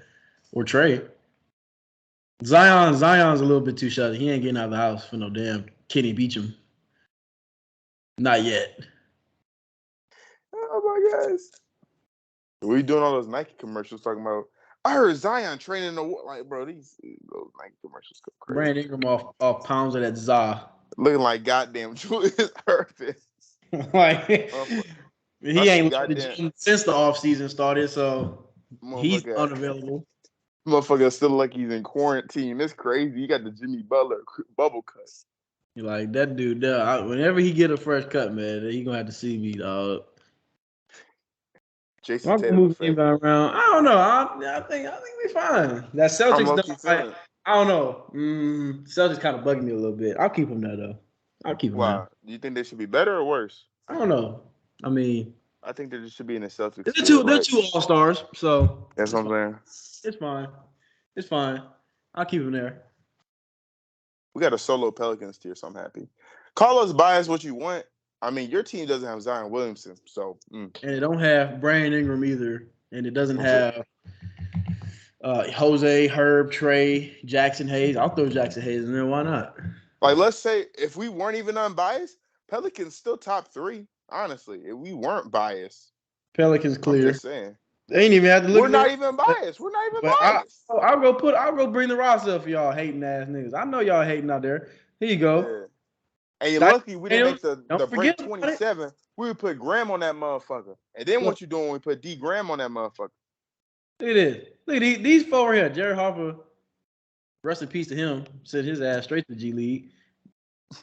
or Trey. Zion's a little bit too shut. He ain't getting out of the house for no damn Kenny Beecham. Not yet. Oh my gosh. We doing all those Nike commercials talking about. I heard Zion training like, bro. Those Nike commercials go crazy. Brandon Ingram off pounds of that za. Looking like goddamn Julius Erving. Like he ain't left the gym since the offseason started, so he's unavailable. Motherfucker still like he's in quarantine. It's crazy. You got the Jimmy Butler bubble cut. You're like that dude. Whenever he get a fresh cut, man, he gonna have to see me, dog. Jason Tatum around. I don't know. I think we fine. That Celtics. I don't know. Celtics kind of bugging me a little bit. I'll keep them there though. I'll keep them. Wow. Do you think they should be better or worse? I don't know. I mean, I think they should be in the Celtics. They're two all-stars, so that's what I'm saying. It's fine. I'll keep them there. We got a solo Pelicans tier, so I'm happy. Call us biased what you want. I mean, your team doesn't have Zaire Williamson, so. And it don't have Brandon Ingram either, and it doesn't have Jose, Herb, Trey, Jackson Hayes. I'll throw Jackson Hayes in there. Why not? Like, let's say if we weren't even unbiased, Pelicans still top 3. Honestly, if we weren't biased, Pelicans clear. I'm just saying. They ain't even have to look. We're not even biased. Biased. I'll go bring the roster up for y'all hating ass niggas. I know y'all hating out there. Here you go. Yeah. And you're lucky we didn't make the break 27. We would put Graham on that motherfucker. And then what you doing when we put D Graham on that motherfucker? Look at this. Look at these four here. Jared Harper, rest in peace to him, sent his ass straight to the G League.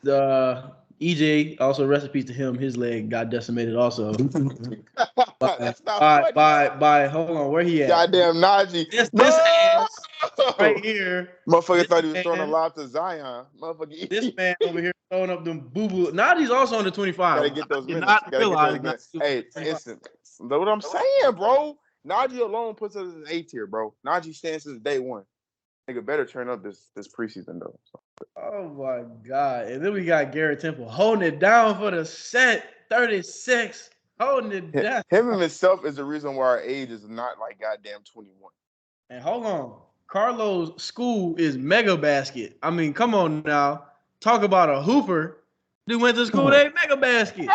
The EJ, also rest in peace to him. His leg got decimated also. That's not by hold on, where he at? Goddamn Najee. This ass right here. Motherfucker thought he was throwing a lob to Zion. Motherfucker. This man over here throwing up them boo-boo. Najee's also on the 25. Gotta get those minutes. Hey, listen. That's what I'm saying, bro. Najee alone puts us in A tier, bro. Najee stands since day one. Nigga better turn up this preseason, though. Oh, my God. And then we got Garrett Temple holding it down for the set. 36. Holding it down. Him himself is the reason why our age is not like goddamn 21. And hold on. Carlo's school is Mega Basket. I mean, come on now. Talk about a hooper. Dude went to school, they Mega Basket.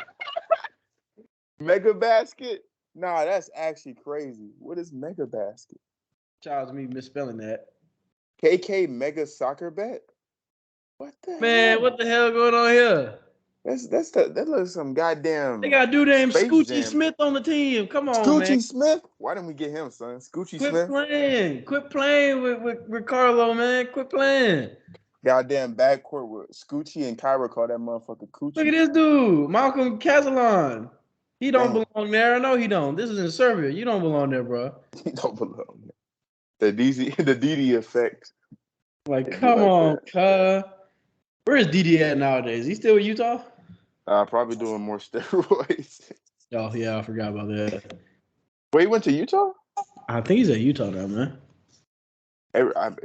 Mega Basket? Nah, that's actually crazy. What is Mega Basket? Child's me misspelling that. KK Mega Soccer Bet? What the hell? Man, what the hell going on here? That looks some goddamn. They got a dude named Scoochie Smith on the team. Come on, Scoochie man. Smith? Why didn't we get him, son? Scoochie Smith? Quit playing with Carlo, man. Quit playing. Goddamn backcourt with Scoochie and Kyra call that motherfucker Coochie. Look at this dude, Malcolm Castellan. He don't belong there. No, he don't. This is in Serbia. You don't belong there, bro. He don't belong there. The DD effect. Like, come on, cuz. Where is DD at nowadays? He still with Utah? Probably doing more steroids. Oh, yeah, I forgot about that. Wait, he went to Utah? I think he's at Utah now, man.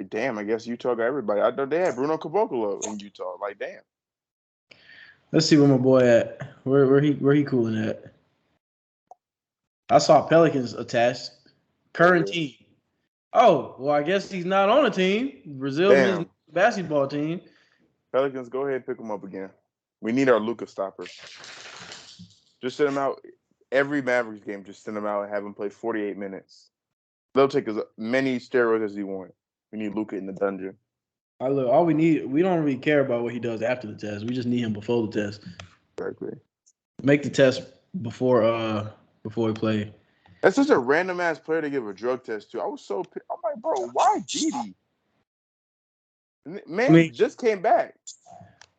Damn, I guess Utah got everybody. I know they had Bruno Caboclo in Utah. Like, damn. Let's see where my boy at. Where he cooling at? I saw Pelicans attached. Current team. Oh, well, I guess he's not on a team. Brazil basketball team. Pelicans, go ahead and pick him up again. We need our Luka stopper. Just sit him out. every Mavericks game, just send him out and have him play 48 minutes. They'll take as many steroids as he wants. We need Luka in the dungeon. All we need, we don't really care about what he does after the test. We just need him before the test. Exactly. Make the test before we play. That's such a random ass player to give a drug test to. I was so pissed. I'm like, bro, why Didi? Man, just came back.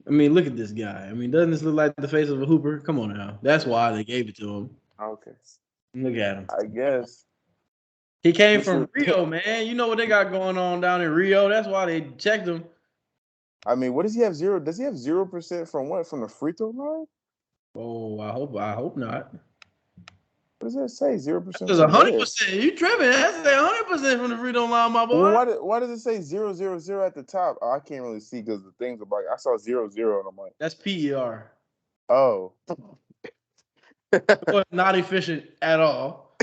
I mean, look at this guy. I mean, doesn't this look like the face of a hooper? Come on now. That's why they gave it to him. Okay. Look at him. I guess. He came from Rio, man. You know what they got going on down in Rio. That's why they checked him. I mean, what does he have? Does he have 0% from what? From the free throw line? Oh, I hope not. What does that say? 0%. That's 100%. You tripping? That's 100% from the free throw line, my boy. Well, why does it say 0, 0, 0 at the top? Oh, I can't really see because the things are like I saw 0, 0 and I'm like, that's PER. Oh. Not efficient at all.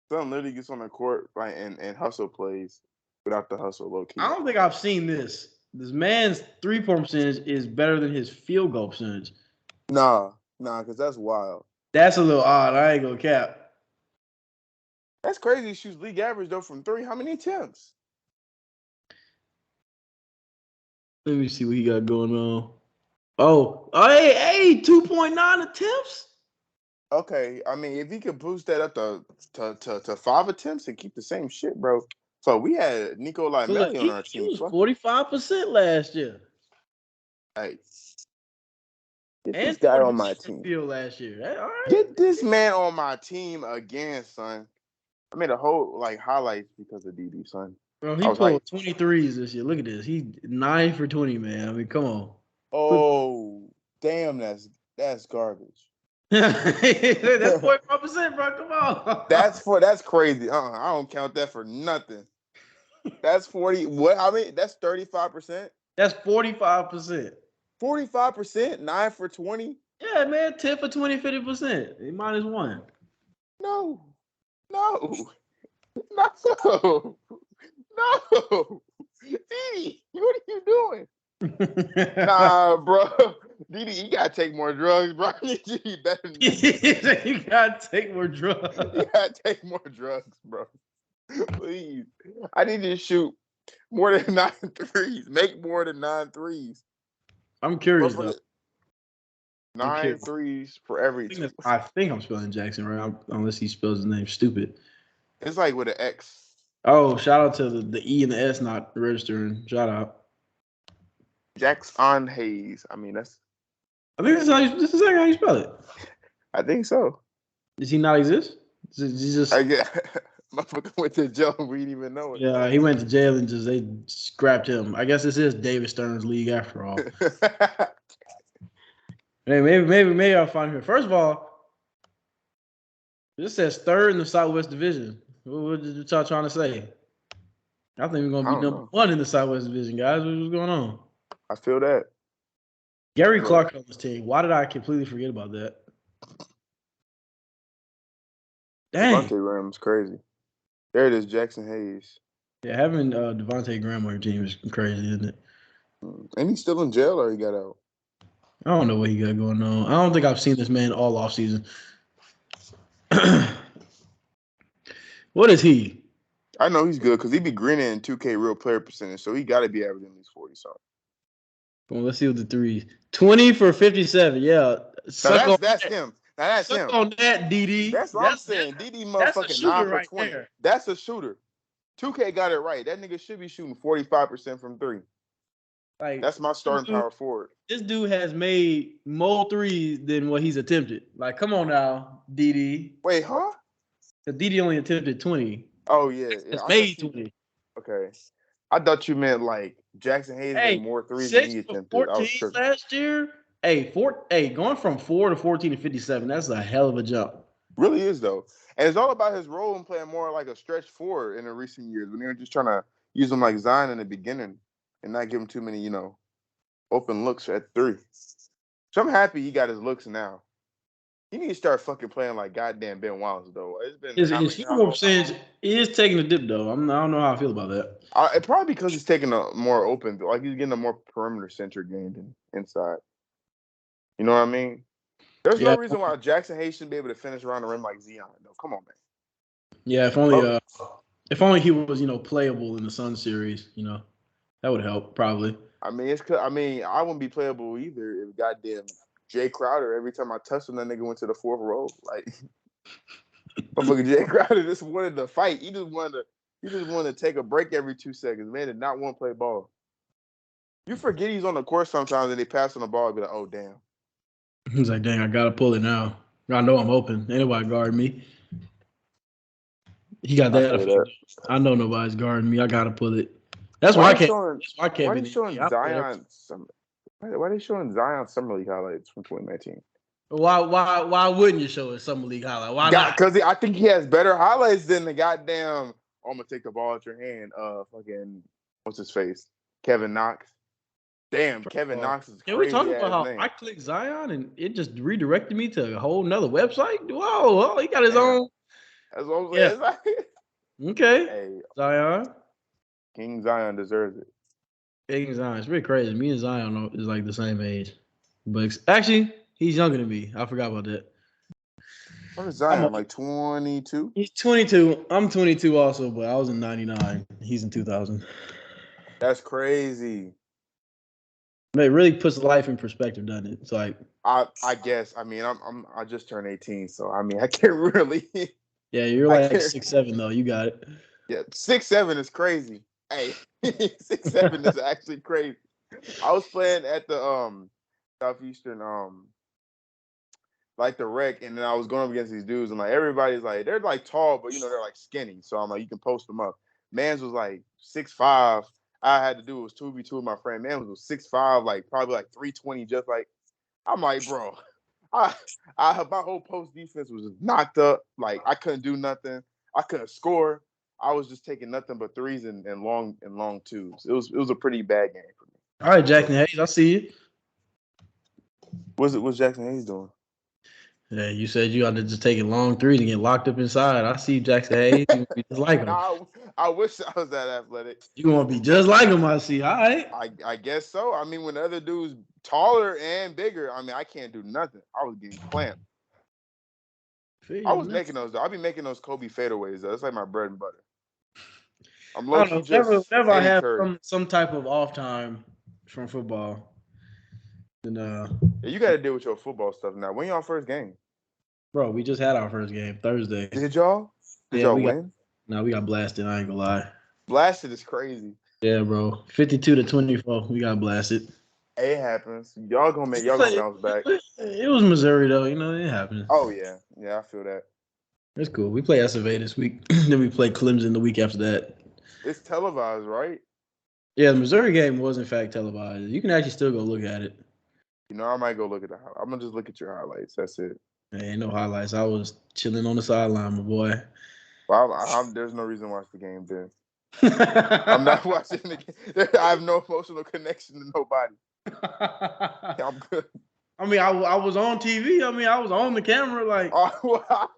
Son literally gets on the court and hustle plays without the hustle low key. I don't think I've seen this. This man's 3-point percentage is better than his field goal percentage. Nah, because that's wild. That's a little odd. I ain't gonna cap. That's crazy. He shoots league average though from 3. How many attempts? Let me see what he got going on. Oh, hey, 2.9 attempts. Okay, I mean, if he could boost that up to 5 attempts and keep the same shit, bro. So we had Nikolai Melli on our team. He was 45% last year. Hey, get this guy on my team. Last year. All right. Get this man on my team again, son. I made a whole highlights because of DD, son. Bro, he pulled 23s this year. Look at this. He's 9 for 20, man. I mean, come on. Oh, damn, that's garbage. That's 45%, bro. Come on. That's crazy. I don't count that for nothing. That's 40. What? How many? That's 35%. That's 45%. 45%, 9 for 20. Yeah, man, 10 for 20, 50%. He -1. No. Didi, what are you doing? Nah, bro. Didi, you gotta take more drugs, bro. You better than that. You gotta take more drugs. You gotta take more drugs, bro. Please. I need you to shoot more than 9 threes. Make more than 9 threes. I'm curious though. 9 threes for every. I think I'm spelling Jackson right, unless he spells his name stupid. It's like with an X. Oh, shout out to the E and the S not registering. Shout out. Jackson Hayes. I mean, that's. I think this is how you spell it. I think so. Does he not exist? Is he just? Motherfucker went to jail. We didn't even know it. Yeah, he went to jail and they scrapped him. I guess this is David Stern's league after all. Hey, maybe I'll find him. First of all, this says 3rd in the Southwest Division. What did y'all trying to say? I think we're gonna be number 1 in the Southwest Division, guys. What's going on? I feel that. Gary Clark on this team. Why did I completely forget about that? Dang. Devontae Graham's crazy. There it is, Jackson Hayes. Yeah, having Devontae Graham on your team is crazy, isn't it? And he's still in jail or he got out? I don't know what he got going on. I don't think I've seen this man all offseason. What is he? I know he's good because he be grinning in 2K real player percentage, so he got to be averaging at least 40 something. Well, let's see what the threes. 20 for 57. Yeah. That's him. Now that's him. On that, DD. That's what I'm saying. DD motherfucking 9 for 20. Right, that's a shooter. 2K got it right. That nigga should be shooting 45% from 3. Like, that's my starting power forward. This dude has made more threes than what he's attempted. Like, come on now, DD. Wait, huh? Because DD only attempted 20. Oh, yeah. It's made 20. Okay. I thought you meant like Jackson Hayes made more threes than he attempted. 14 last year. Going from 4 to 14 to 57, that's a hell of a jump. Really is, though. And it's all about his role in playing more like a stretch forward in the recent years when they were just trying to use him like Zion in the beginning and not give him too many, open looks at 3. So I'm happy he got his looks now. He need to start fucking playing like goddamn Ben Wallace, though. It's been his field percentage is taking a dip, though. I don't know how I feel about that. Probably because he's taking a more open, like he's getting a more perimeter centered game than inside. You know what I mean? There's no Yeah, reason why Jackson Hayes shouldn't be able to finish around the rim like Zion. No, come on, man. yeah. If only he was, playable in the Sun series. That would help probably. I mean, I wouldn't be playable either if goddamn Jay Crowder every time I touched him, that nigga went to the fourth row. Like, motherfucking Jay Crowder just wanted to fight. He just wanted to take a break every 2 seconds. Man did not want to play ball. You forget he's on the court sometimes and they pass on the ball and be like, oh damn. He's like, dang, I gotta pull it now. I know I'm open. Anybody guard me? He got that. I know nobody's guarding me. I gotta pull it. That's why I can't. Why are they showing Zion? Why are they showing Zion Summer League highlights from 2019? Why wouldn't you show a Summer League highlight? Why not? Because I think he has better highlights than the goddamn. Oh, I'm gonna take the ball at your hand. Fucking what's his face? Kevin Knox. Damn, Kevin Knox is crazy. Can we talk about how I clicked Zion and it just redirected me to a whole nother website? Whoa, he got his own. That's what I'm saying. Yeah. Okay. Hey, Zion. King Zion deserves it. King Zion. It's really crazy. Me and Zion is like the same age. But actually, he's younger than me. I forgot about that. What is Zion, like 22? He's 22. I'm 22 also, but I was in 99. He's in 2000. That's crazy. It really puts life in perspective, doesn't it? It's like I guess. I mean, I just turned 18, so I mean, I can't really. Yeah, you're like 6'7" though. You got it. Yeah, 6'7" is crazy. Hey, 6'7" is actually crazy. I was playing at the Southeastern like the rec, and then I was going up against these dudes, and like everybody's like they're like tall, but they're like skinny. So I'm like, you can post them up. Mans was like 6'5". I had to do was 2v2 with my friend. Man was 6'5", like probably like 320. Just like I'm like, bro, my whole post defense was just knocked up. Like I couldn't do nothing. I couldn't score. I was just taking nothing but threes and long twos. It was a pretty bad game for me. All right, Jackson Hayes, I see you. What's Jackson Hayes doing? Yeah, you said you ought to just take it long threes and get locked up inside. I see Jackson Hayes. You be just like him. I wish I was that athletic. You gonna be just like him, I see. All right. I guess so. I mean, when the other dude's taller and bigger, I mean, I can't do nothing. I was getting clamped. I was making those. I'll be making those Kobe fadeaways. Though. It's like my bread and butter. I'm low key just whenever I have some type of off time from football. And yeah, you got to deal with your football stuff now. When y'all first game? Bro, we just had our first game Thursday. Did y'all? Did y'all win? No, we got blasted. I ain't gonna lie. Blasted is crazy. Yeah, bro. 52-24. We got blasted. It happens. Y'all gonna bounce back. It was Missouri though. It happens. Oh yeah, I feel that. It's cool. We play SFA this week. Then we play Clemson the week after that. It's televised, right? Yeah, the Missouri game was in fact televised. You can actually still go look at it. I might go look at I'm gonna just look at your highlights. That's it. Ain't no highlights. I was chilling on the sideline, my boy. Well, there's no reason to watch the game then. I'm not watching the game. I have no emotional connection to nobody. I'm good. I mean, I was on TV. I mean, I was on the camera. Like, I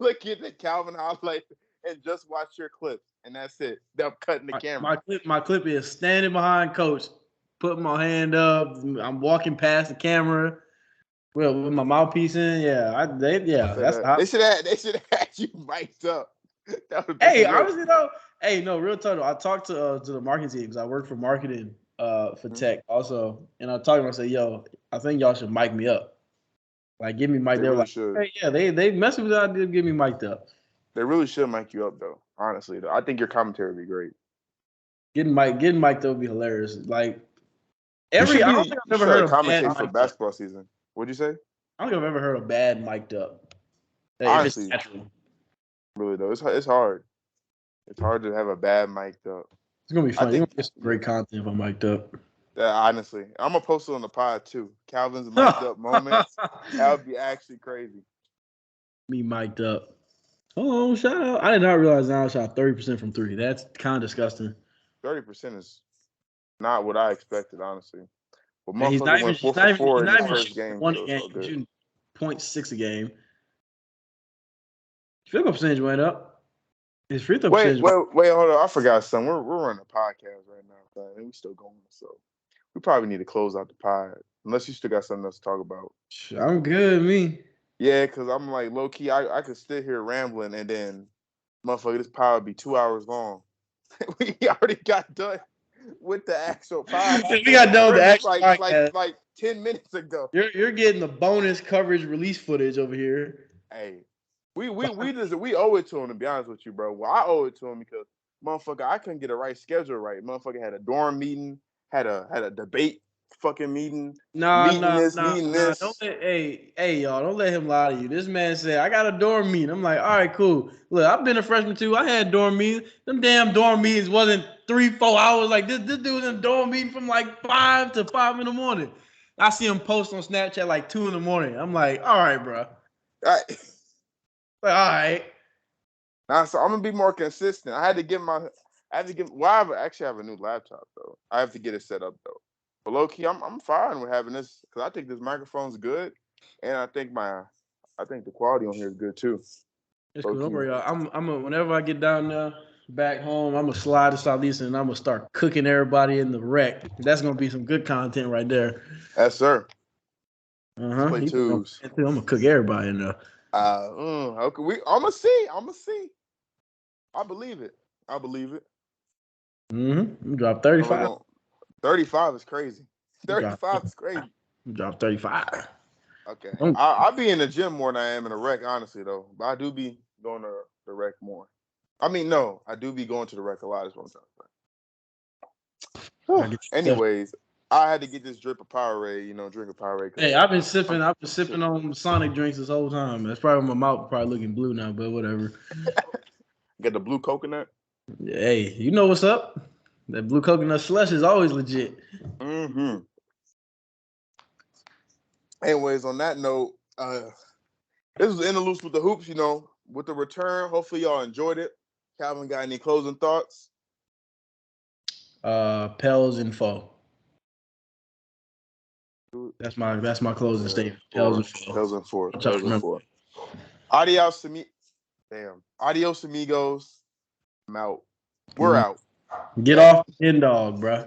look at the Calvin highlight and just watch your clips, and that's it. They're cutting the camera. My clip is standing behind coach, putting my hand up. I'm walking past the camera. Well, with my mouthpiece in, they should have had you mic'd up. Hey, honestly though, no, real talk. I talked to the marketing team because I work for marketing for tech also, and I talked to them. I said, "Yo, I think y'all should mic me up. Like, give me mic." They were like, "Hey, yeah, they messed with the idea of getting me mic'd up." They really should mic you up though. Honestly, though, I think your commentary would be great. Getting mic'd up would be hilarious. Like I don't think I've ever heard of commentate for basketball season. What'd you say? I don't think I've ever heard of bad mic'd up. Honestly, really though, it's hard. It's hard to have a bad mic'd up. It's gonna be fun. You're gonna get some great content if I'm mic'd up. Honestly, I'm gonna post it on the pod too. Calvin's mic'd up moments. That would be actually crazy. Me mic'd up. Oh, shout out! I did not realize I shot 30% from three. That's kind of disgusting. 30% is not what I expected, honestly. But yeah, he's not even shooting 0.6 a game. His field goal percentage went up. His free throw percentage. Wait, hold on. I forgot something. We're running a podcast right now, and we still going. So we probably need to close out the pod, unless you still got something else to talk about. I'm good, me. Yeah, because I'm like low key. I could sit here rambling and then, motherfucker, this power be 2 hours long. We already got done with the actual pod. We got done with the actual podcast. Like 10 minutes ago. You're getting the bonus coverage release footage over here. Hey, we owe it to him, to be honest with you, bro. Well, I owe it to him because motherfucker, I couldn't get a right schedule right. Motherfucker had a dorm meeting, had a debate fucking meeting. Meeting this. Don't hey, y'all, don't let him lie to you. This man said, I got a dorm meeting. I'm like, all right, cool. Look, I've been a freshman too. I had dorm meetings. Them damn dorm meetings wasn't 3-4 hours. Like this dude was in a dorm meeting from like 5 to 5 in the morning. I see him post on Snapchat like 2 in the morning. I'm like, all right, bro. All right. Like, all right. Now, so I'm gonna be more consistent. I actually have a new laptop though. I have to get it set up though. But low key, I'm fine with having this because I think this microphone's good, and I think the quality on here is good too. It's cool. Don't worry, y'all. Whenever I get down there back home, I'm gonna slide to Southeastern and I'm gonna start cooking everybody in the wreck. That's gonna be some good content right there. Yes, sir. Play twos. I'm gonna cook everybody in there. Okay. I'm gonna see. I believe it. Mm-hmm. Drop 35. 35 is crazy. 35 is crazy. Drop 35. Okay. I'll be in the gym more than I am in the rec, honestly, though. But I do be going to the rec more. I mean, no, I do be going to the rec a lot, is what I'm trying to say. Anyways, I had to get this drip of Powerade, drink a Powerade. Hey, I've been sipping on Sonic drinks this whole time. That's probably my mouth probably looking blue now, but whatever. Got the blue coconut? Hey, you know what's up? That blue coconut slush is always legit. Mm-hmm. Anyways, on that note, this was Interludes with the Hoops, with the return. Hopefully y'all enjoyed it. Calvin, got any closing thoughts? Pels and foe. That's my closing statement. Pels and four. Adios, amigos. I'm out. We're out. Get off the hen dog, bro.